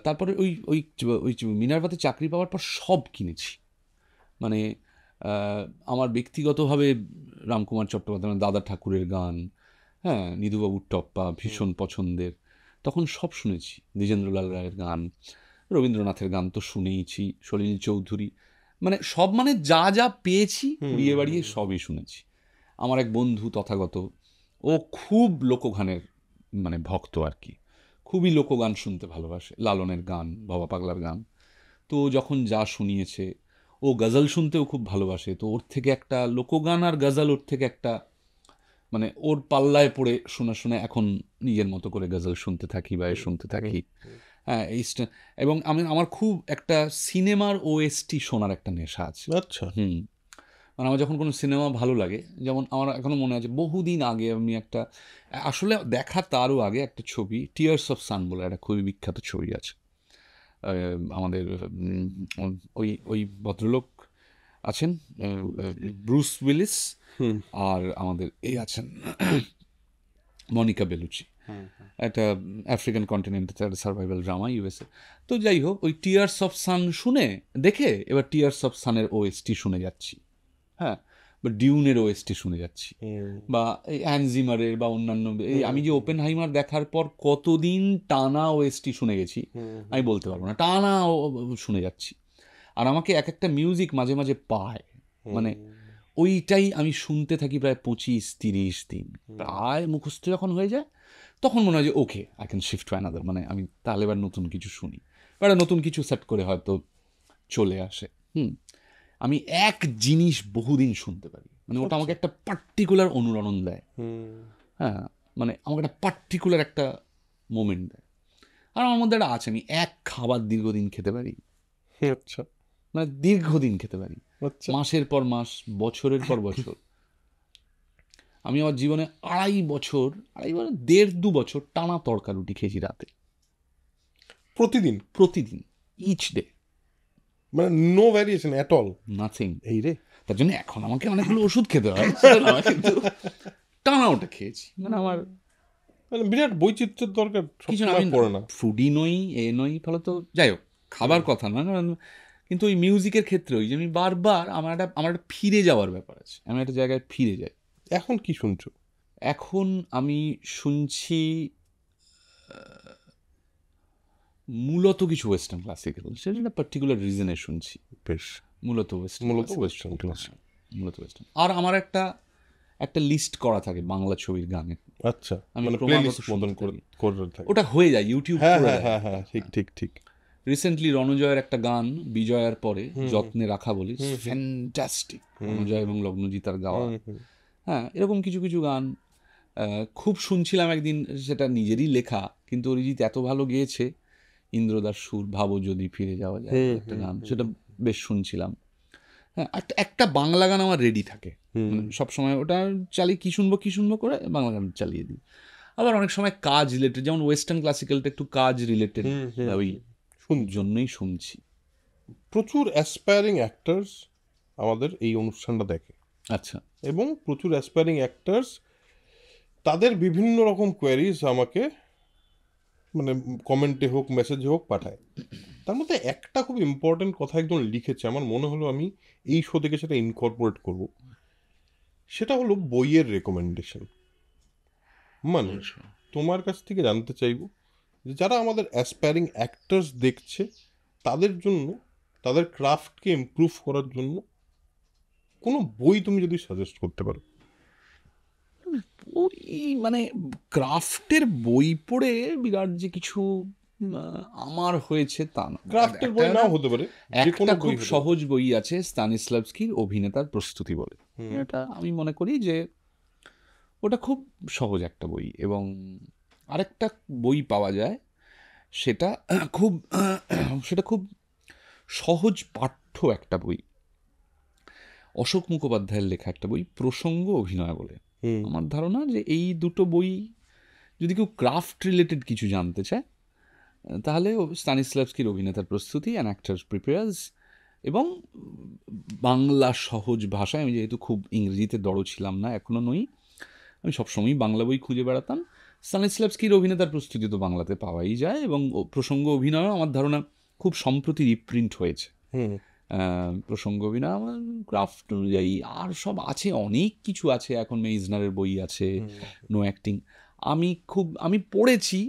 তারপরে ওই ওই ওই মিনারভাতে চাকরি পাওয়ার পর সব কিনেছি। মানে আমার ব্যক্তিগতভাবে রামকুমার চট্টোপাধ্যায়, দাদা ঠাকুরের গান, হ্যাঁ, নিধুবাবুর টপ্পা ভীষণ পছন্দের, তখন সব শুনেছি। দ্বিজেন্দ্রলাল রায়ের গান, রবীন্দ্রনাথের গান তো শুনেইছি, সলিল চৌধুরী, মানে সব, মানে যা যা পেয়েছি বিয়ে বাড়িয়ে সবই শুনেছি। আমার এক বন্ধু তথাগত, ও খুব লোকগানের মানে ভক্ত আর কি, খুবই লোকগান শুনতে ভালোবাসে, লালনের গান, বাবা পাগলার গান। তো যখন যা শুনিয়েছে, ও গজল শুনতেও খুব ভালোবাসে, তো ওর থেকে একটা লোকগান আর গজল, ওর থেকে একটা মানে ওর পাল্লায় পড়ে শোনা শুনে এখন নিজের মতো করে গজল শুনতে থাকি বা শুনতে থাকি। হ্যাঁ, এবং আমার খুব একটা সিনেমার ওএসটি শোনার একটা নেশা আছে। আচ্ছা। মানে আমার যখন কোনো সিনেমা ভালো লাগে, যেমন আমার এখনও মনে আছে বহুদিন আগে আমি একটা, আসলে দেখা তারও আগে একটা ছবি, টিয়ার্স অফ সান বলে একটা খুবই বিখ্যাত ছবি আছে। আমাদের ওই ওই ভদ্রলোক আছেন, ব্রুস উইলিস, আর আমাদের এই আছেন মনিকা বেলুচি, একটা আফ্রিকান কন্টিনেন্টের একটা সার্ভাইভাল ড্রামা, ইউএসএ। তো যাই হোক, ওই টিয়ার্স অফ সান শুনে দেখে এবার টিয়ার্স অফ সানের ওএসটি শুনে যাচ্ছি। হ্যাঁ, বা ডিউনের ওএসটি শুনে যাচ্ছি, বা এই অ্যানজিমারের বা অন্যান্য, এই আমি যে ওপেনহাইমার দেখার পর কতদিন টানা ওএসটি শুনে গেছি আমি বলতে পারবো না, টানা শুনে যাচ্ছি। আর আমাকে এক একটা মিউজিক মাঝে মাঝে পায়, মানে ওইটাই আমি শুনতে থাকি প্রায় 25-30 দিন, প্রায় মুখস্থ যখন হয়ে যায় তখন মনে হয় যে okay I can shift to another, মানে আমি তাহলে এবার নতুন কিছু শুনি, এবার নতুন কিছু সেট করে হয়তো চলে আসে। আমি এক জিনিস বহুদিন শুনতে পারি, মানে ওটা আমাকে একটা পার্টিকুলার অনুরণন দেয়। হ্যাঁ, মানে আমাকে একটা পার্টিকুলার একটা মোমেন্ট দেয়। আর আমার মধ্যে একটা আছে, আমি এক খাবার দীর্ঘদিন খেতে পারি। আচ্ছা, মানে দীর্ঘদিন খেতে পারি, মাসের পর মাস, বছরের পর বছর। আমি আমার জীবনে 1.5 বছর টানা তড়কা রুটি খেয়েছি রাতে, প্রতিদিন, ইচ ডে, মানে no variation at all, nothing. এই রে, তার জন্য এখন আমাকে অনেকগুলো ওষুধ খেতে হয়, কিন্তু টানা ওটা খেয়েছি। মানে আমার মানে বিরাট বৈচিত্র্যের দরকার, কিছু না, পড়ে না, ফুডি নই, নই, ফলে তো যাই হোক, খাবার কথা না। কিন্তু ওই মিউজিকের ক্ষেত্রে ওই যে আমি বারবার আমার একটা ফিরে যাওয়ার ব্যাপার আছে, আমি একটা জায়গায় ফিরে যাই। এখন কি শুনছো? এখন আমি শুনছি মূলত কিছু ওয়েস্টার্ন ক্লাসিক্যাল, সেটা একটা পার্টিকুলার রিজনে শুনছি, বেশ, মূলত ওয়েস্টার্ন ক্লাসিক, মূলত ওয়েস্টার্ন। আর আমার একটা লিস্ট করা থাকে বাংলা ছবির গানের। আচ্ছা, আমি প্লেলিস্ট মতন করে থাকি, ওটা হয়ে যায় ইউটিউব। হ্যাঁ, ঠিক। রিসেন্টলি রণজয়ের একটা গান, বিজয়ার পরে, যত্নে রাখা বলি, ফ্যান্টাস্টিক, রণজয় এবং লগ্নজিতার গাওয়া। হ্যাঁ, এরকম কিছু কিছু গান খুব শুনছিলাম একদিন, সেটা নিজেরই লেখা, কিন্তু অরিজিৎ এত ভালো গেয়েছে, ইন্দ্রদার সুর, ভাবো যদি ফিরে যাওয়া যায়, একটা গান, সেটা বেশ শুনছিলাম। হ্যাঁ, একটা বাংলা গান আমার রেডি থাকে সবসময়, ওটা চালিয়ে কি শুনবো করে বাংলা গান চালিয়ে দিই। আবার অনেক সময় কাজ রিলেটেড, যেমন ওয়েস্টার্ন ক্লাসিক্যালটা একটু কাজ রিলেটেড, ওই জন্যই শুনছি। প্রচুর অ্যাসপায়ারিং অ্যাক্টার্স আমাদের এই অনুষ্ঠানটা দেখে, আচ্ছা, এবং প্রচুর অ্যাসপায়ারিং অ্যাক্টার্স তাদের বিভিন্ন রকম কোয়ারিজ আমাকে, মানে কমেন্টে হোক, মেসেজে হোক, পাঠায়। তার মধ্যে একটা খুব ইম্পর্টেন্ট কথা একজন লিখেছে, আমার মনে হলো আমি এই শো থেকে সেটা ইনকর্পোরেট করব। সেটা হলো বইয়ের রেকমেন্ডেশন। মানে তোমার কাছ থেকে জানতে চাইবো যে যারা আমাদের অ্যাসপায়ারিং অ্যাক্টার্স দেখছে, তাদের জন্য, তাদের ক্রাফটকে ইমপ্রুভ করার জন্য কোনো বই তুমি যদি সাজেস্ট করতে পারো। বই মানে ক্রাফটের বই পড়ে বিরাট যে কিছু আমার হয়েছে তা না। ক্রাফটের বই নাও হতে পারে, যে কোনো একটা বই খুব হতে পারে। সহজ বই আছে স্তানিস্লাভস্কির অভিনেতার প্রস্তুতি বলে। এটা আমি মনে করি যে ওটা খুব সহজ একটা বই। এবং আরেকটা বই পাওয়া যায়, সেটা খুব সহজ পাঠ্য একটা বই, অশোক মুখোপাধ্যায়ের লেখা একটা বই, প্রসঙ্গ অভিনয় বলে। আমার ধারণা যে এই দুটো বই যদি কেউ ক্রাফট রিলেটেড কিছু জানতে চায়, তাহলে স্তানিস্লাভস্কির অভিনেতার প্রস্তুতি, অ্যান অ্যাক্টার্স প্রিপেয়ার্স, এবং বাংলা সহজ ভাষায়, আমি যেহেতু খুব ইংরেজিতে দড়ো ছিলাম না, এখনও নই, আমি সবসময়ই বাংলা বই খুঁজে বেড়াতাম। স্তানিস্লাভস্কির অভিনেতার প্রস্তুতি তো বাংলাতে পাওয়াই যায়, এবং প্রসঙ্গ অভিনয়ও আমার ধারণা খুব সম্প্রতি রিপ্রিন্ট হয়েছে। প্রসঙ্গ অভিনয় আমার ক্রাফট অনুযায়ী, আর সব আছে, অনেক কিছু আছে এখন। মেইজনারের বই আছে, নো অ্যাক্টিং। আমি পড়েছি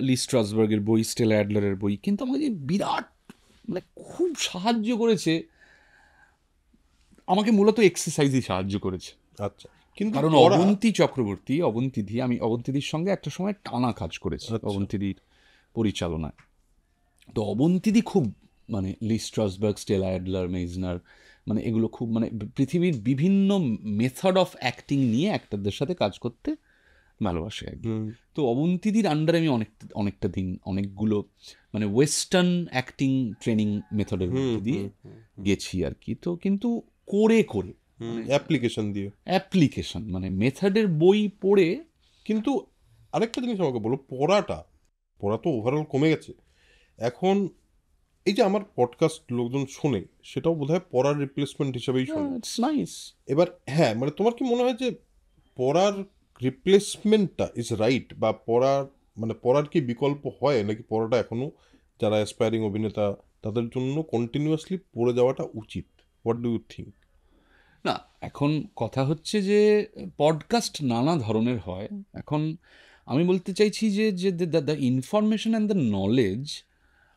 লি স্ট্রাসবার্গের বই, স্টেলা অ্যাডলারের বই, কিন্তু আমাকে যে বিরাট মানে খুব সাহায্য করেছে, আমাকে মূলত এক্সারসাইজই সাহায্য করেছে। আচ্ছা, কিন্তু কারণ অবন্তীদি, আমি অবন্তীদির সঙ্গে একটা সময় টানা কাজ করেছি, অবন্তীদির পরিচালনায়। তো অবন্তীদি খুব মানে লি স্ট্রাসবার্গ, স্টেলা অ্যাডলার, মেইজনার, মানে এগুলো খুব মানে পৃথিবীর বিভিন্ন মেথড অফ অ্যাক্টিং নিয়ে অ্যাক্টরদের সাথে কাজ করতে ভালোবাসে একদম। তো অবন্তীদির আন্ডারে আমি অনেকটা দিন অনেকগুলো মানে ওয়েস্টার্ন অ্যাক্টিং ট্রেনিং মেথডের মধ্যে দিয়ে গেছি আর কি। তো কিন্তু করে অ্যাপ্লিকেশন মানে মেথডের বই পড়ে। কিন্তু আরেকটা জিনিস আমাকে বলো, পড়া তো ওভারঅল কমে গেছে এখন। এই যে আমার পডকাস্ট লোকজন শোনে, সেটাও বোধহয় পড়ার রিপ্লেসমেন্ট হিসেবেই শোনে। এবার হ্যাঁ, মানে তোমার কি মনে হয় যে পড়ার রিপ্লেসমেন্টটা ইজ রাইট, বা পড়ার কি বিকল্প হয়, নাকি পড়াটা এখনো যারা অ্যাসপায়ারিং অভিনেতা তাদের জন্য কন্টিনিউয়াসলি পড়ে যাওয়াটা উচিত? What do you think? না, এখন কথা হচ্ছে যে পডকাস্ট নানা ধরনের হয়। এখন আমি বলতে চাইছি যে the information and the knowledge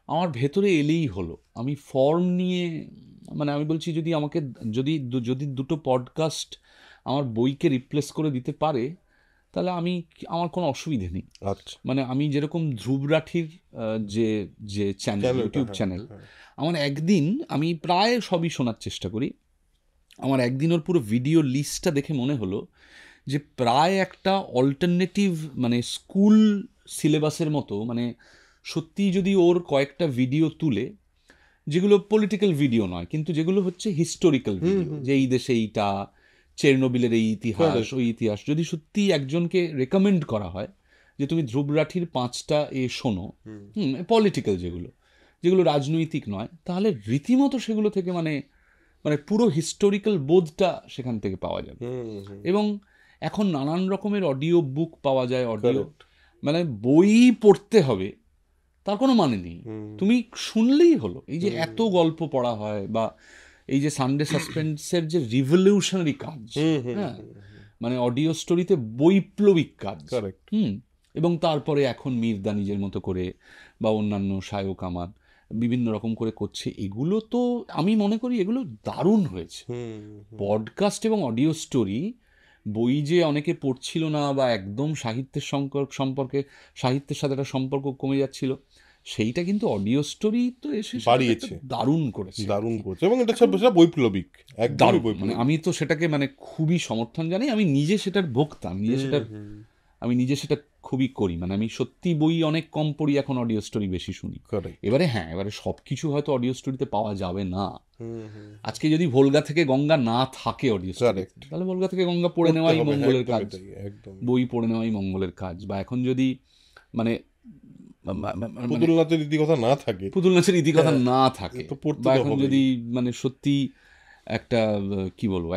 আমার ভেতরে এলেই হলো। আমি ফর্ম নিয়ে মানে আমি বলছি, যদি দুটো পডকাস্ট আমার বইকে রিপ্লেস করে দিতে পারে, তাহলে আমার কোনো অসুবিধে নেই। আচ্ছা, মানে আমি যেরকম ধ্রুব রাঠির যে চ্যানেল, ইউটিউব চ্যানেল, আমার একদিন আমি প্রায় সবই শোনার চেষ্টা করি। আমার একদিন ওর পুরো ভিডিও লিস্টটা দেখে মনে হলো যে প্রায় একটা অল্টারনেটিভ মানে স্কুল সিলেবাসের মতো, মানে সত্যি যদি ওর কয়েকটা ভিডিও তুলে, যেগুলো পলিটিক্যাল ভিডিও নয়, কিন্তু যেগুলো হচ্ছে হিস্টোরিক্যাল ভিডিও, যে এই দেশে এইটা, চেরনোবিলের এই ইতিহাস, ওই ইতিহাস, যদি সত্যি একজনকে রেকমেন্ড করা হয় যে তুমি ধ্রুব রাঠির 5টা শোনো, পলিটিক্যাল যেগুলো রাজনৈতিক নয়, তাহলে রীতিমতো সেগুলো থেকে মানে পুরো হিস্টোরিক্যাল বোধটা সেখান থেকে পাওয়া যাবে। এবং এখন নানান রকমের অডিও বুক পাওয়া যায়, মানে বই পড়তে হবে তার কোনো মানে নেই, তুমি শুনলেই হলো। এই যে এত গল্প পড়া হয়, বা এই যে সানডে সাসপেন্সের যে রিভলিউশনারি কাজ, হ্যাঁ, মানে অডিও স্টোরিতে বৈপ্লবিক কাজ, এবং তারপরে এখন মির্দা নিজের মতো করে, বা অন্যান্য শায়ক আমার বিভিন্ন রকম করে করছে, এগুলো তো আমি মনে করি এগুলো দারুণ হয়েছে। পডকাস্ট এবং অডিও স্টোরি, বই যে অনেকে পড়ছিল না, বা একদম সাহিত্যের সাহিত্যের সাথে একটা সম্পর্ক কমে যাচ্ছিল, সেইটা কিন্তু অডিও স্টোরি তো এসে বাড়িয়েছে, দারুণ করেছে, এবং এটা বৈপ্লবিক, দারুণ। মানে আমি তো সেটাকে মানে খুবই সমর্থন জানাই। আমি নিজে সেটার ভোক্তা, আমি নিজে সেটা খুবই করি। মানে আমি সত্যি বই অনেক কম পড়ি এখন, অডিও স্টোরি বেশি শুনি। এবারে সব কিছু হয়তো অডিও স্টোরিতে পাওয়া যাবে না। আজকে যদি ভোলগা থেকে গঙ্গা না থাকে অডিও স্টোরি, তাহলে ভোলগা থেকে গঙ্গা পড়ে নেওয়াই মঙ্গলের কাজ, বই পড়ে নেওয়াই মঙ্গলের কাজ। বা এখন যদি মানে পুতুল নাচের ইতিকথা না থাকে, বা এখন যদি মানে সত্যি একটা কি বলবো,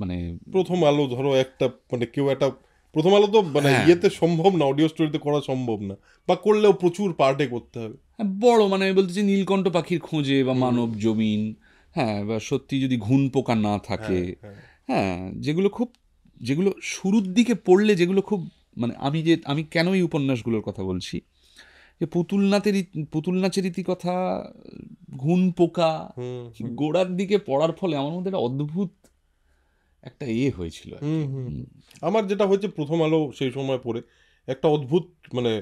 মানে প্রথম আলো ধরো একটা মানে কেউ একটা প্রথম আলো তো মানে হ্যাঁ। ইয়েতে সম্ভব না, অডিও স্টোরিতে করা সম্ভব না, বা করলেও প্রচুর পার্টে করতে হবে। হ্যাঁ, বড় মানে আমি বলতে চাই নীলকণ্ঠ পাখির খোঁজে বা মানব জমিন, হ্যাঁ, বা সত্যি যদি ঘুণ পোকা না থাকে, হ্যাঁ, হ্যাঁ, যেগুলো শুরুর দিকে পড়লে যেগুলো খুব মানে আমি কেন এই উপন্যাসগুলোর কথা বলছি, যে পুতুল নাচের ইতিকথা, ঘুণ পোকা, গোড়ার দিকে পড়ার ফলে আমার মধ্যে একটা অদ্ভুত একটা হয়েছিল আর কি। আমার যেটা হয়েছে প্রথম আলো সেই সময় পড়ে একটা অদ্ভুত মানে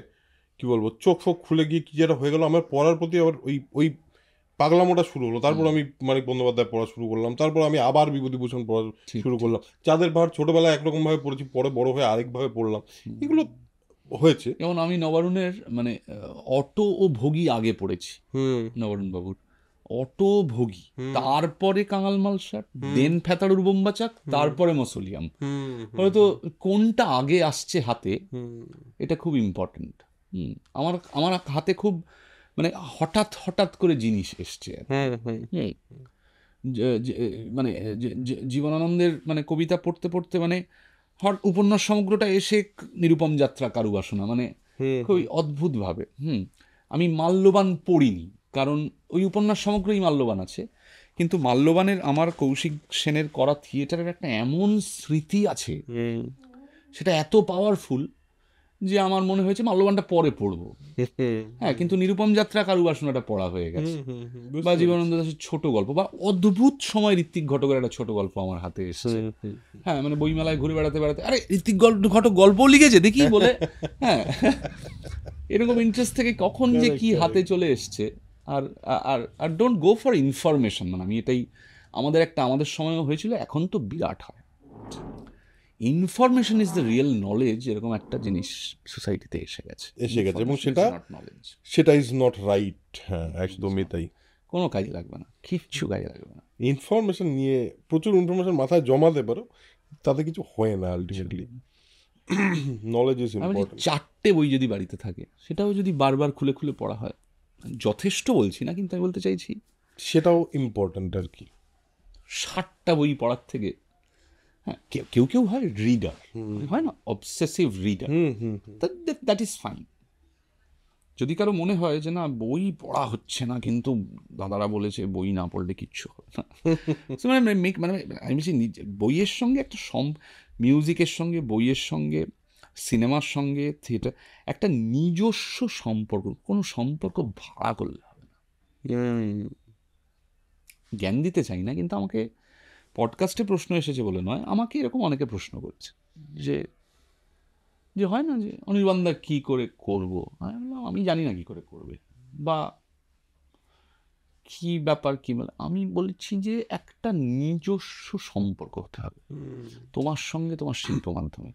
কি বলবো, চোখ ফোক খুলে গিয়ে কি যেটা হয়ে গেল, আমার পড়ার প্রতি আবার ওই ওই পাগলামোটা শুরু হলো। তারপর আমি মানিক বন্দ্যোপাধ্যায় পড়া শুরু করলাম, তারপর আমি আবার বিভূতিভূষণ পড়া ঠিক, শুরু ঠিক। করলাম। চাঁদের পাহাড় ছোটবেলায় একরকম ভাবে পড়েছি, পরে বড় হয়ে আরেকভাবে পড়লাম, এগুলো হয়েছে। যেমন আমি নবারুণের মানে অটো ও ভোগী আগে পড়েছি, নবারুণ বাবুর অটো ভোগী, তারপরে কাঙাল মালসার, দেন ফেতাড়ুর বোম্বাচাক, তারপরে মসলিয়াম। হয়তো কোনটা আগে আসছে হাতে এটা খুব ইম্পর্টেন্ট। আমার হাতে খুব মানে হঠাৎ হঠাৎ করে জিনিস এসছে আর কি। মানে জীবনানন্দের মানে কবিতা পড়তে পড়তে মানে উপন্যাস সমগ্রটা এসে নিরুপম যাত্রা কারুবাসনা মানে খুবই অদ্ভুতভাবে। আমি মাল্যবান পড়িনি, কারণ ওই উপন্যাস সমগ্রই মাল্যবান আছে, কিন্তু মাল্যবানের আমার কৌশিক সেনের করা থিয়েটারের একটা এমন স্মৃতি আছে, সেটা এত পাওয়ারফুল যে আমার মনে হয়েছে মাল্যবানটা পরে পড়বো। হ্যাঁ, কিন্তু নিরুপম যাত্রা কারুবাসনাটা পড়া হয়ে গেছে, বা জীবনানন্দ দাশের ছোট গল্প, বা অদ্ভুত সময় ঋত্বিক ঘটকের একটা ছোট গল্প আমার হাতে এসছে। হ্যাঁ, মানে বইমেলায় ঘুরে বেড়াতে বেড়াতে আরে ঋত্বিক ঘটক গল্প লিখেছে দেখি বলে, হ্যাঁ, এরকম ইন্টারেস্ট থেকে কখন যে কি হাতে চলে এসছে। আর আর আর ডোন্ট গো ফর ইনফরমেশন, মানে আমি এটাই আমাদের সময়ও হয়েছিল, এখন তো বিরাট হয়। Information is the real knowledge, এরকম একটা জিনিস সোসাইটিতে এসে গেছে, এবং সেটা ইজ নট রাইট। হ্যাঁ, একদমই তাই। কোনো কাজে লাগবে না, কিচ্ছু কাজে লাগবে না। ইনফরমেশন নিয়ে প্রচুর ইনফরমেশন মাথায় জমাতে পারো, তাতে কিছু হয় না আলটিমেটলি। Knowledge is important. 4টে বই যদি বাড়িতে থাকে, সেটাও যদি বারবার খুলে খুলে পড়া হয়, যথেষ্ট বলছি না, কিন্তু আমি বলতে চাইছি সেটাও ইম্পর্টেন্ট আর কি। 60টা বই পড়ার থেকে, হ্যাঁ, কেউ কেউ হয় রিডার, হয় না, obsessive reader, that is fine. যদি কারো মনে হয় যে না বই পড়া হচ্ছে না, কিন্তু দাদারা বলেছে বই না পড়লে কিচ্ছু হবে না, মানে আমি বলছি বইয়ের সঙ্গে একটা মিউজিকের সঙ্গে, বইয়ের সঙ্গে, সিনেমার সঙ্গে, থিয়েটার, একটা নিজস্ব সম্পর্ক, কোনো সম্পর্ক ভাড়া করলে হবে না। জ্ঞান দিতে চাই না, কিন্তু আমাকে পডকাস্টে প্রশ্ন এসেছে বলে নয়, আমাকে এরকম অনেকে প্রশ্ন করছে যে যে হয় না যে অনির্বাণদা কী করে করবো, আমি জানি না কী করে করবে, বা কী ব্যাপার কী বলে। আমি বলছি যে একটা নিজস্ব সম্পর্ক হতে হবে তোমার সঙ্গে, তোমার শিল্প মাধ্যমে,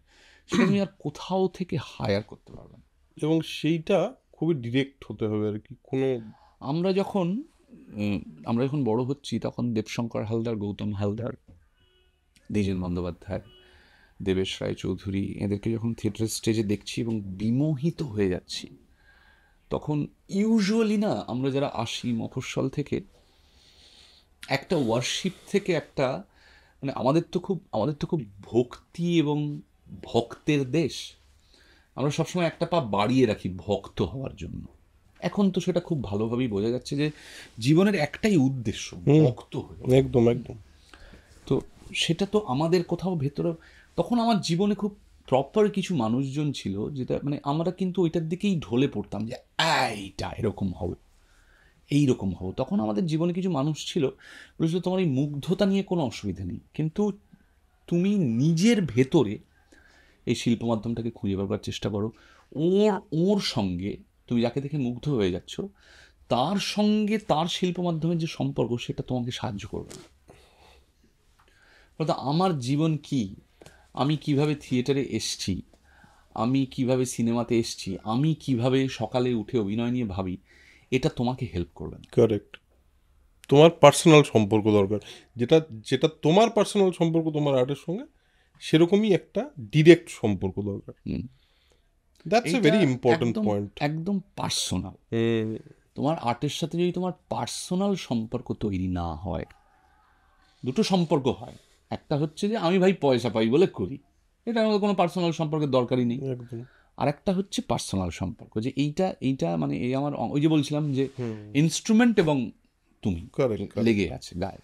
সেটা তুমি আর কোথাও থেকে হায়ার করতে পারবে না, এবং সেইটা খুবই ডিরেক্ট হতে হবে আর কি। কোনো আমরা যখন বড় হচ্ছি, তখন দেবশঙ্কর হালদার, গৌতম হালদার, দ্বিজেন বন্দ্যোপাধ্যায়, দেবেশ রায় চৌধুরী, এদেরকে যখন থিয়েটারের স্টেজে দেখছি এবং বিমোহিত হয়ে যাচ্ছি, তখন ইউজুয়ালি না আমরা যারা আসি মফস্বল থেকে, একটা ওয়ার্শিপ থেকে একটা মানে আমাদের তো খুব ভক্তি এবং ভক্তের দেশ, আমরা সবসময় একটা পা বাড়িয়ে রাখি ভক্ত হওয়ার জন্য। এখন তো সেটা খুব ভালোভাবেই বোঝা যাচ্ছে যে জীবনের একটাই উদ্দেশ্য, ভক্ত হয়ে। একদম একদম। তো সেটা তো আমাদের কোথাও ভেতরে, তখন আমার জীবনে খুব প্রপার কিছু মানুষজন ছিল, যেটা মানে আমরা কিন্তু ওইটার দিকেই ঢলে পড়তাম যে এইটা এরকম হবে, এইরকম হবো। তখন আমাদের জীবনে কিছু মানুষ ছিল বলেছিল তোমার এই মুগ্ধতা নিয়ে কোনো অসুবিধা নেই, কিন্তু তুমি নিজের ভেতরে এই শিল্প মাধ্যমটাকে খুঁজে পাবার চেষ্টা করো, ওর সঙ্গে তুমি যাকে দেখে মুগ্ধ হয়ে যাচ্ছ, তার সঙ্গে তার শিল্প মাধ্যমের যে সম্পর্ক, সেটা তোমাকে সাহায্য করবে। বলতো আমার জীবন কি, আমি কিভাবে থিয়েটারে এসছি, আমি কিভাবে সিনেমাতে এসছি, আমি কিভাবে সকালে উঠে অভিনয় নিয়ে ভাবি, এটা তোমাকে হেল্প করবে না। কারেক্ট। তোমার পার্সোনাল সম্পর্ক দরকার, যেটা তোমার পার্সোনাল সম্পর্ক তোমার আর্টের সঙ্গে, সেরকমই একটা ডিরেক্ট সম্পর্ক দরকার। That's a very important point. একদম পার্সোনাল। তোমার আর্টের সাথে যদি তোমার পার্সোনাল সম্পর্ক তৈরি না হয়, দুটো সম্পর্ক হয়, একটা হচ্ছে যে আমি ভাই পয়সা পাই বলে করি, এটা আমাদের কোনো পার্সোনাল সম্পর্কের দরকারই নেই। একদম। আর একটা হচ্ছে পার্সোনাল সম্পর্ক, যে এইটা মানে এই আমার ওই যে বলছিলাম যে ইনস্ট্রুমেন্ট এবং তুমি লেগে আছে গায়ে,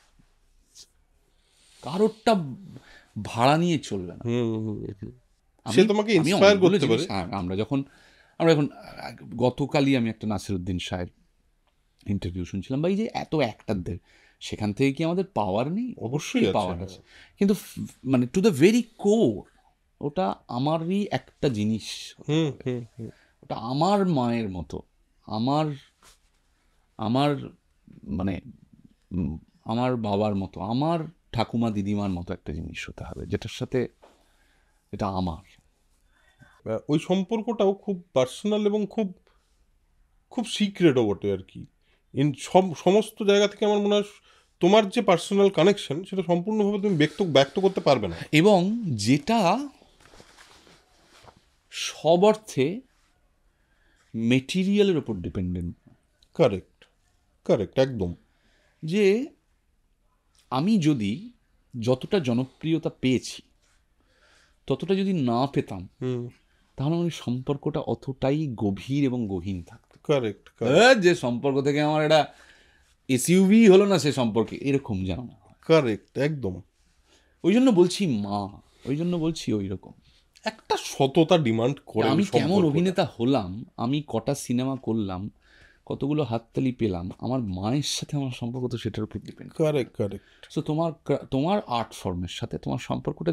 কারোরটা ভাড়া নিয়ে চলবে না। সে তোমাকে ইন্সপায়ার করতে পারে। আমরা যখন গতকালই আমি একটা নাসিরুদ্দিন শাহের ইন্টারভিউ শুনছিলাম, বা এই যে এত অ্যাক্টারদের, সেখান থেকে কি আমাদের পাওয়ার নেই? অবশ্যই পাওয়ার আছে, কিন্তু মানে টু দ্য ভেরি কোর ওটা আমারই একটা জিনিস, ওটা আমার মায়ের মতো, আমার মানে আমার বাবার মতো, আমার ঠাকুমা দিদিমার মতো একটা জিনিস হতে হবে, যেটার সাথে এটা আমার। ওই সম্পর্কটাও খুব পার্সোনাল এবং খুব খুব সিক্রেটও বটে আর কি। সমস্ত জায়গা থেকে আমার মনে হয় তোমার যে পার্সোনাল কানেকশন সেটা সম্পূর্ণভাবে তুমি ব্যক্ত করতে পারবে না, এবং যেটা সব অর্থে মেটেরিয়ালের ওপর ডিপেন্ডেন্ট। কারেক্ট একদম। যে আমি যদি যতটা জনপ্রিয়তা পেয়েছি ততটা যদি না পেতাম, তাহলে আমার সম্পর্কটা অতটাই গভীর এবং গহীন থাকতো। কারেক্ট। যে সম্পর্ক থেকে আমার এটা এসইউভি হলো না, সে সম্পর্কে এরকম যেন না। কারেক্ট একদম। ওই জন্য বলছি মা, ওই জন্য বলছি ওই রকম একটা সততা ডিমান্ড করে। আমি কেমন অভিনেতা হলাম, আমি কটা সিনেমা করলাম, কতগুলো হাততালি পেলাম, আমার মায়ের সাথে আমার সম্পর্ক তো সেটার উপর ডিপেন্ড। কারেক্ট। সো তোমার আর্ট ফর্মের সাথে তোমার সম্পর্কটা,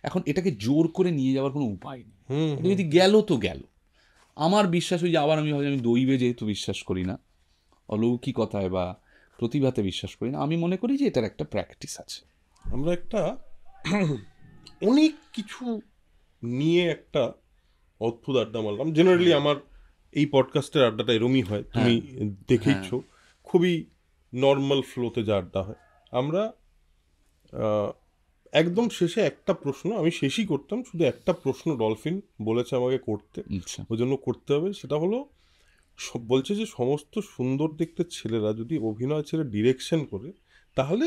এখন এটাকে জোর করে নিয়ে যাওয়ার কোনো উপায় নেই। যদি গেল তো গেল। আমার বিশ্বাস ওই যে আবার আমি দৈবে যেহেতু বিশ্বাস করি না, অলৌকিকতায় বা প্রতিভাতে বিশ্বাস করি না, আমি মনে করি যে এটার একটা প্র্যাকটিস আছে। আমরা একটা অনেক কিছু নিয়ে একটা অদ্ভুত আড্ডা মারলাম। জেনারেলি আমার এই পডকাস্টের আড্ডাটা এরমই হয়, তুমি দেখেইছ, খুবই নর্মাল ফ্লোতে যা আড্ডা হয়। আমরা একদম শেষে একটা প্রশ্ন, আমি শেষই করতাম, শুধু একটা প্রশ্ন ডলফিন বলেছে আমাকে করতে, ওই জন্য করতে হবে। সেটা হলো, বলছে যে সমস্ত সুন্দর দেখতে ছেলেরা যদি অভিনয় ছেড়ে ডিরেকশন করে, তাহলে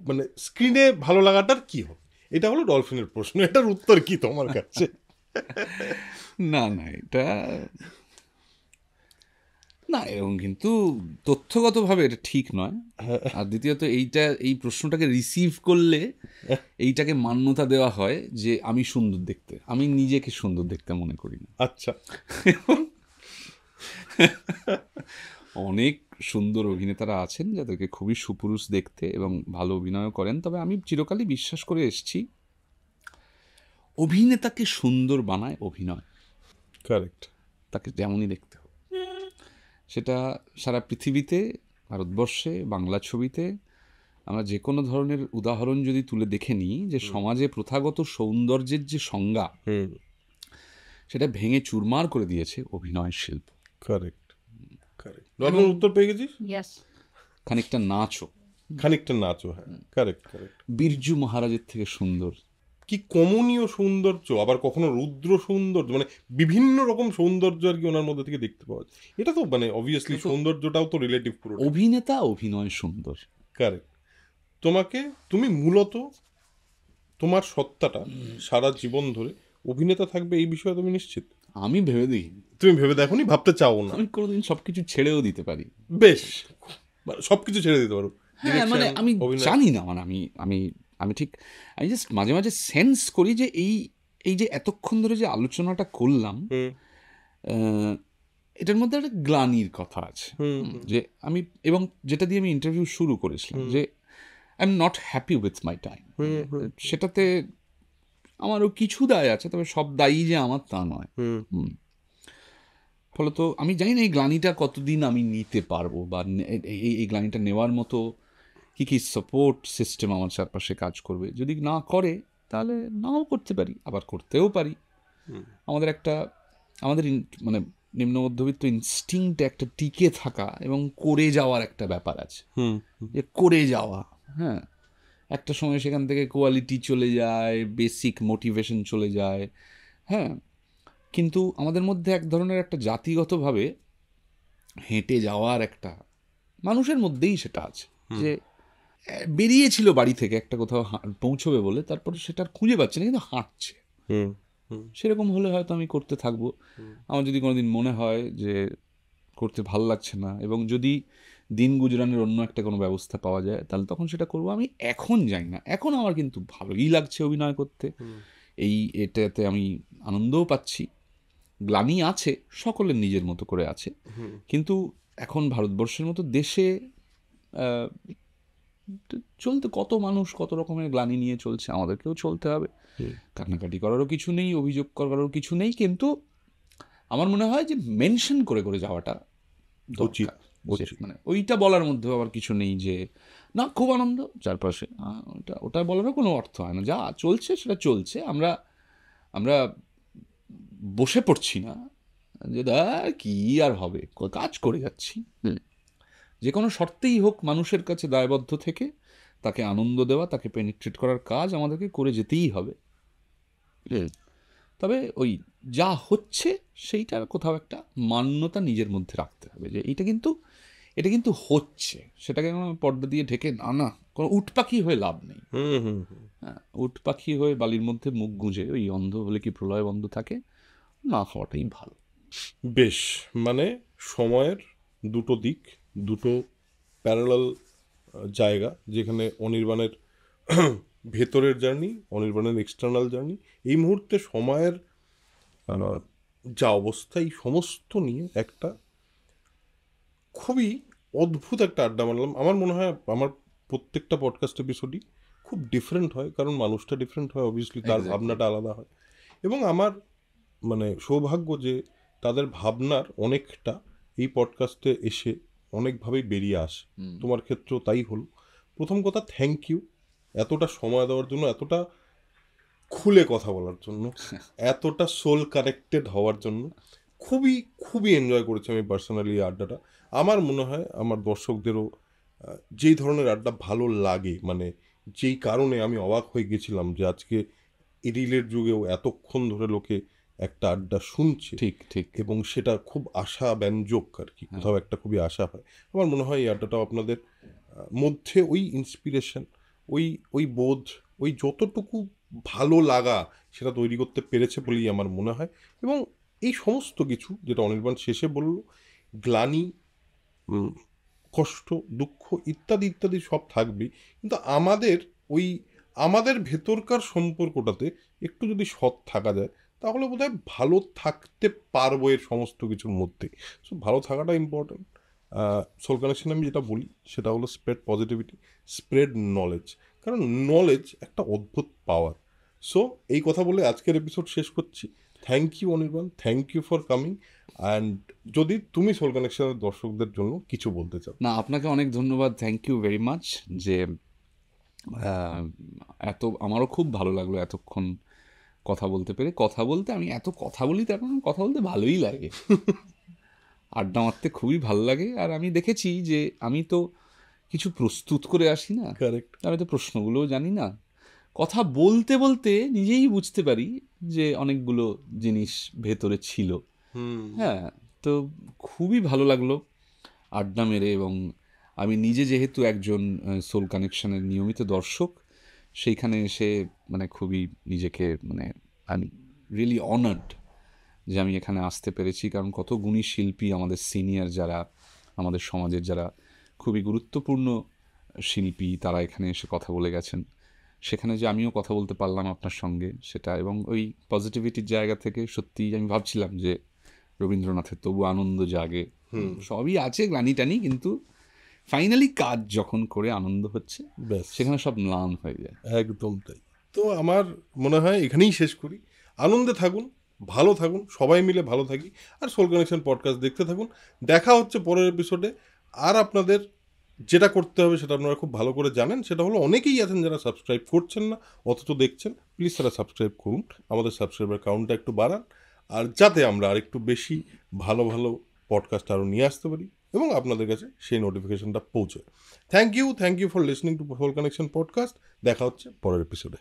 মানে স্ক্রিনে ভালো লাগাটার কি হবে? এটা হলো ডলফিনের প্রশ্ন। এটার উত্তর কি তোমার কাছে? না এটা না, এরকম কিন্তু তথ্যগতভাবে এটা ঠিক নয়। আর দ্বিতীয়ত এই প্রশ্নটাকে রিসিভ করলে এইটাকে মান্যতা দেওয়া হয় যে আমি সুন্দর দেখতে, আমি নিজেকে সুন্দর দেখতে মনে করি না। আচ্ছা। অনেক সুন্দর অভিনেতারা আছেন যাদেরকে খুবই সুপুরুষ দেখতে এবং ভালো অভিনয় করেন, তবে আমি চিরকালই বিশ্বাস করে এসেছি অভিনেতাকে সুন্দর বানায় অভিনয়। কারেক্ট। তাকে যেমনই দেখতে হবে, সেটা সারা পৃথিবীতে, ভারতবর্ষে, বাংলা ছবিতে আমরা যে কোনো ধরনের উদাহরণ যদি তুলে দেখে নিই, যে সমাজে প্রথাগত সৌন্দর্যের যে সংজ্ঞা, সেটা ভেঙে চুরমার করে দিয়েছে অভিনয় শিল্প। কারেক্ট। উত্তর পেয়ে গেছিস? খানিকটা নাচও। হ্যাঁ, কারেক্ট। বীরজু মহারাজের থেকে সুন্দর, কি কমনীয় সৌন্দর্য, আবার কখনো রুদ্র সৌন্দর্য, মানে বিভিন্ন রকম সৌন্দর্য আর কি ওনার মধ্যে থেকে দেখতে পাওয়া যায়। এটা তো মানে অবভিয়াসলি সৌন্দর্যটাও তো রিলেটিভ পুরো। অভিনেতা অভিনয় সুন্দর। কারেক্ট। তুমি মূলত তোমার সত্তাটা সারা জীবন ধরে অভিনেতা থাকবে এই বিষয়ে তুমি নিশ্চিত? আমি ভেবে দিই। তুমি ভেবে দেখোনি? ভাবতে চাও না? আমি কোনোদিন সবকিছু ছেড়েও দিতে পারি। বেশ, সবকিছু ছেড়ে দিতে পারো? হ্যাঁ, মানে আমি জানি না, মানে আমি ঠিক, আমি জাস্ট মাঝে মাঝে সেন্স করি যে এই যে এতক্ষণ ধরে যে আলোচনাটা করলাম, এটার মধ্যে একটা গ্লানির কথা আছে। যে আমি, এবং যেটা দিয়ে আমি ইন্টারভিউ শুরু করেছিলাম, যে I am not happy with my time. সেটাতে আমারও কিছু দায় আছে, তবে সব দায়ী যে আমার তা নয়। ফলত আমি জানি না এই গ্লানিটা কতদিন আমি নিতে পারবো, বা এই গ্লানিটা নেওয়ার মতো কি সাপোর্ট সিস্টেম আমার চারপাশে কাজ করবে। যদি না করে তাহলে নাও করতে পারি, আবার করতেও পারি। আমাদের মানে নিম্ন মধ্যবিত্ত ইনস্টিংক্টে একটা টিকে থাকা এবং করে যাওয়ার একটা ব্যাপার আছে, যে করে যাওয়া। হ্যাঁ, একটা সময় সেখান থেকে কোয়ালিটি চলে যায়, বেসিক মোটিভেশন চলে যায়। হ্যাঁ, কিন্তু আমাদের মধ্যে এক ধরনের একটা জাতিগতভাবে হেঁটে যাওয়ার একটা, মানুষের মধ্যেই সেটা আছে, যে বেরিয়েছিল বাড়ি থেকে একটা কোথাও পৌঁছবে বলে, তারপরে সেটা খুঁজে পাচ্ছে না, কিন্তু হাঁটছে। সেরকম হলে হয়তো আমি করতে থাকবো। আমার যদি কোনোদিন মনে হয় যে করতে ভাল লাগছে না, এবং যদি দিন গুজরানের অন্য একটা কোনো ব্যবস্থা পাওয়া যায়, তাহলে তখন সেটা করবো। আমি এখন যাই না, এখন আমার কিন্তু ভালোই লাগছে অভিনয় করতে, এটাতে আমি আনন্দও পাচ্ছি। গ্লানি আছে, সকলের নিজের মতো করে আছে, কিন্তু এখন ভারতবর্ষের মতো দেশে চলতে কত মানুষ কত রকমের গ্লানি নিয়ে চলছে, আমাদেরকেও চলতে হবে। কান্নাকাটি করারও কিছু নেই, অভিযোগ করারও কিছু নেই, কিন্তু আমার মনে হয় যে মেনশন করে করে যাওয়াটা দরকার। মানে ওইটা বলার মধ্যেও আবার কিছু নেই যে না খুব আনন্দ চারপাশে, ওটা বলারও কোনো অর্থ হয় না। যা চলছে সেটা চলছে, আমরা বসে পড়ছি না যে কি আর হবে, কাজ করে যাচ্ছি। যে কোনো শর্তেই হোক মানুষের কাছে দায়বদ্ধ থেকে তাকে আনন্দ দেওয়া, তাকে পেনিট্রেট করার কাজ আমাদেরকে করে যেতেই হবে। তবে ওই যা হচ্ছে সেইটার কোথাও একটা মান্যতা নিজের মধ্যে রাখতে হবে, যে এটা কিন্তু হচ্ছে, সেটাকে পর্দা দিয়ে ঢেকে না কোনো উট পাখি হয়ে লাভ নেই। হ্যাঁ, উট পাখি হয়ে বালির মধ্যে মুখ গুঁজে ওই অন্ধ হলে কি প্রলয় বন্ধ থাকে, না খাওয়াটাই ভালো। বেশ, মানে সময়ের দুটো দিক, দুটো প্যারালাল জায়গা, যেখানে অনির্বাণের ভেতরের জার্নি, অনির্বাণের এক্সটার্নাল জার্নি। এই মুহূর্তে সময়ের যা অবস্থা, এই সমস্ত নিয়ে একটা খুবই অদ্ভুত একটা আড্ডা মারলাম। আমার মনে হয় আমার প্রত্যেকটা পডকাস্ট এপিসোডই খুব ডিফারেন্ট হয়, কারণ মানুষটা ডিফারেন্ট হয়, অবভিয়াসলি তার ভাবনাটা আলাদা হয়। এবং আমার মানে সৌভাগ্য যে তাদের ভাবনার অনেকটা এই পডকাস্টে এসে অনেকভাবেই বেরিয়ে আসে। তোমার ক্ষেত্রেও তাই হলো। প্রথম কথা, থ্যাংক ইউ এতটা সময় দেওয়ার জন্য, এতটা খুলে কথা বলার জন্য, এতটা সোল কানেক্টেড হওয়ার জন্য। খুবই খুবই এনজয় করেছি আমি পার্সোনালি এই আড্ডাটা। আমার মনে হয় আমার দর্শকদেরও যেই ধরনের আড্ডা ভালো লাগে, মানে যেই কারণে আমি অবাক হয়ে গেছিলাম যে আজকে রিলের যুগেও এতক্ষণ ধরে লোকে একটা আড্ডা শুনছে, ঠিক, এবং সেটা খুব আশা ব্যঞ্জক আর কি, কোথাও একটা খুবই আশা হয়। আমার মনে হয় এই আড্ডাটাও আপনাদের মধ্যে ওই ইন্সপিরেশন, ওই বোধ, ওই যতটুকু ভালো লাগা সেটা তৈরি করতে পেরেছে বলেই আমার মনে হয়। এবং এই সমস্ত কিছু যেটা অনির্বাণ শেষে বলল, গ্লানি, কষ্ট, দুঃখ ইত্যাদি ইত্যাদি সব থাকবেই, কিন্তু আমাদের ভেতরকার সম্পর্কটাতে একটু যদি সৎ থাকা যায়, তাহলে বোধহয় ভালো থাকতে পারবো এর সমস্ত কিছুর মধ্যে। সো ভালো থাকাটা ইম্পর্টেন্ট। সোল কানেকশন আমি যেটা বলি সেটা হলো স্প্রেড পজিটিভিটি, স্প্রেড নলেজ, কারণ নলেজ একটা অদ্ভুত পাওয়ার। সো এই কথা বলে আজকের এপিসোড শেষ করছি। Thank you Anirban, thank you for coming. And যদি তুমি সোল কানেকশনের দর্শকদের জন্য কিছু বলতে চাও। না, আপনাকে অনেক ধন্যবাদ, থ্যাংক ইউ ভেরি মাচ। যে আমারও খুব ভালো লাগলো এতক্ষণ কথা বলতে পেরে। কথা বলতে আমি এত কথা বলি, তখন কথা বলতে ভালোই লাগে, আড্ডা মারতে খুবই ভালো লাগে। আর আমি দেখেছি যে আমি তো কিছু প্রস্তুত করে আসি না, কারেক্ট, আমি তো প্রশ্নগুলোও জানি না, কথা বলতে বলতে নিজেই বুঝতে পারি যে অনেকগুলো জিনিস ভেতরে ছিল। হ্যাঁ, তো খুবই ভালো লাগলো আড্ডা মেরে। এবং আমি নিজে যেহেতু একজন সোল কানেকশনের নিয়মিত দর্শক, সেইখানে এসে মানে খুবই নিজেকে মানে আই এম রিয়েলি অনার্ড যে আমি এখানে আসতে পেরেছি। কারণ কত গুণী শিল্পী, আমাদের সিনিয়র যারা, আমাদের সমাজের যারা খুবই গুরুত্বপূর্ণ শিল্পী, তারা এখানে এসে কথা বলে গেছেন। সেখানে যে আমিও কথা বলতে পারলাম আপনার সঙ্গে সেটা, এবং ওই পজিটিভিটির জায়গা থেকে সত্যিই আমি ভাবছিলাম যে রবীন্দ্রনাথের তবু আনন্দ জাগে, সবই আছে গ্লানি টানি, কিন্তু ফাইনালি কাজ যখন করে আনন্দ হচ্ছে, সেখানে সব ম্লান হয়ে যায়। একদম তাই। তো আমার মনে হয় এখানেই শেষ করি। আনন্দে থাকুন, ভালো থাকুন, সবাই মিলে ভালো থাকি, আর সোল কানেকশন পডকাস্ট দেখতে থাকুন। দেখা হচ্ছে পরের এপিসোডে। আর আপনাদের যেটা করতে হবে সেটা আপনারা খুব ভালো করে জানেন, সেটা হলো অনেকেই আছেন যারা সাবস্ক্রাইব করছেন না অথচ দেখছেন। প্লিজ তারা সাবস্ক্রাইব করুন, আমাদের সাবস্ক্রাইবার কাউন্টটা একটু বাড়ান, আর যাতে আমরা আর একটু বেশি ভালো ভালো পডকাস্ট আরও নিয়ে আসতে পারি এবং আপনাদের কাছে সেই নোটিফিকেশনটা পৌঁছে। Thank you for listening to soul connection podcast. দেখা হচ্ছে পরের এপিসোডে।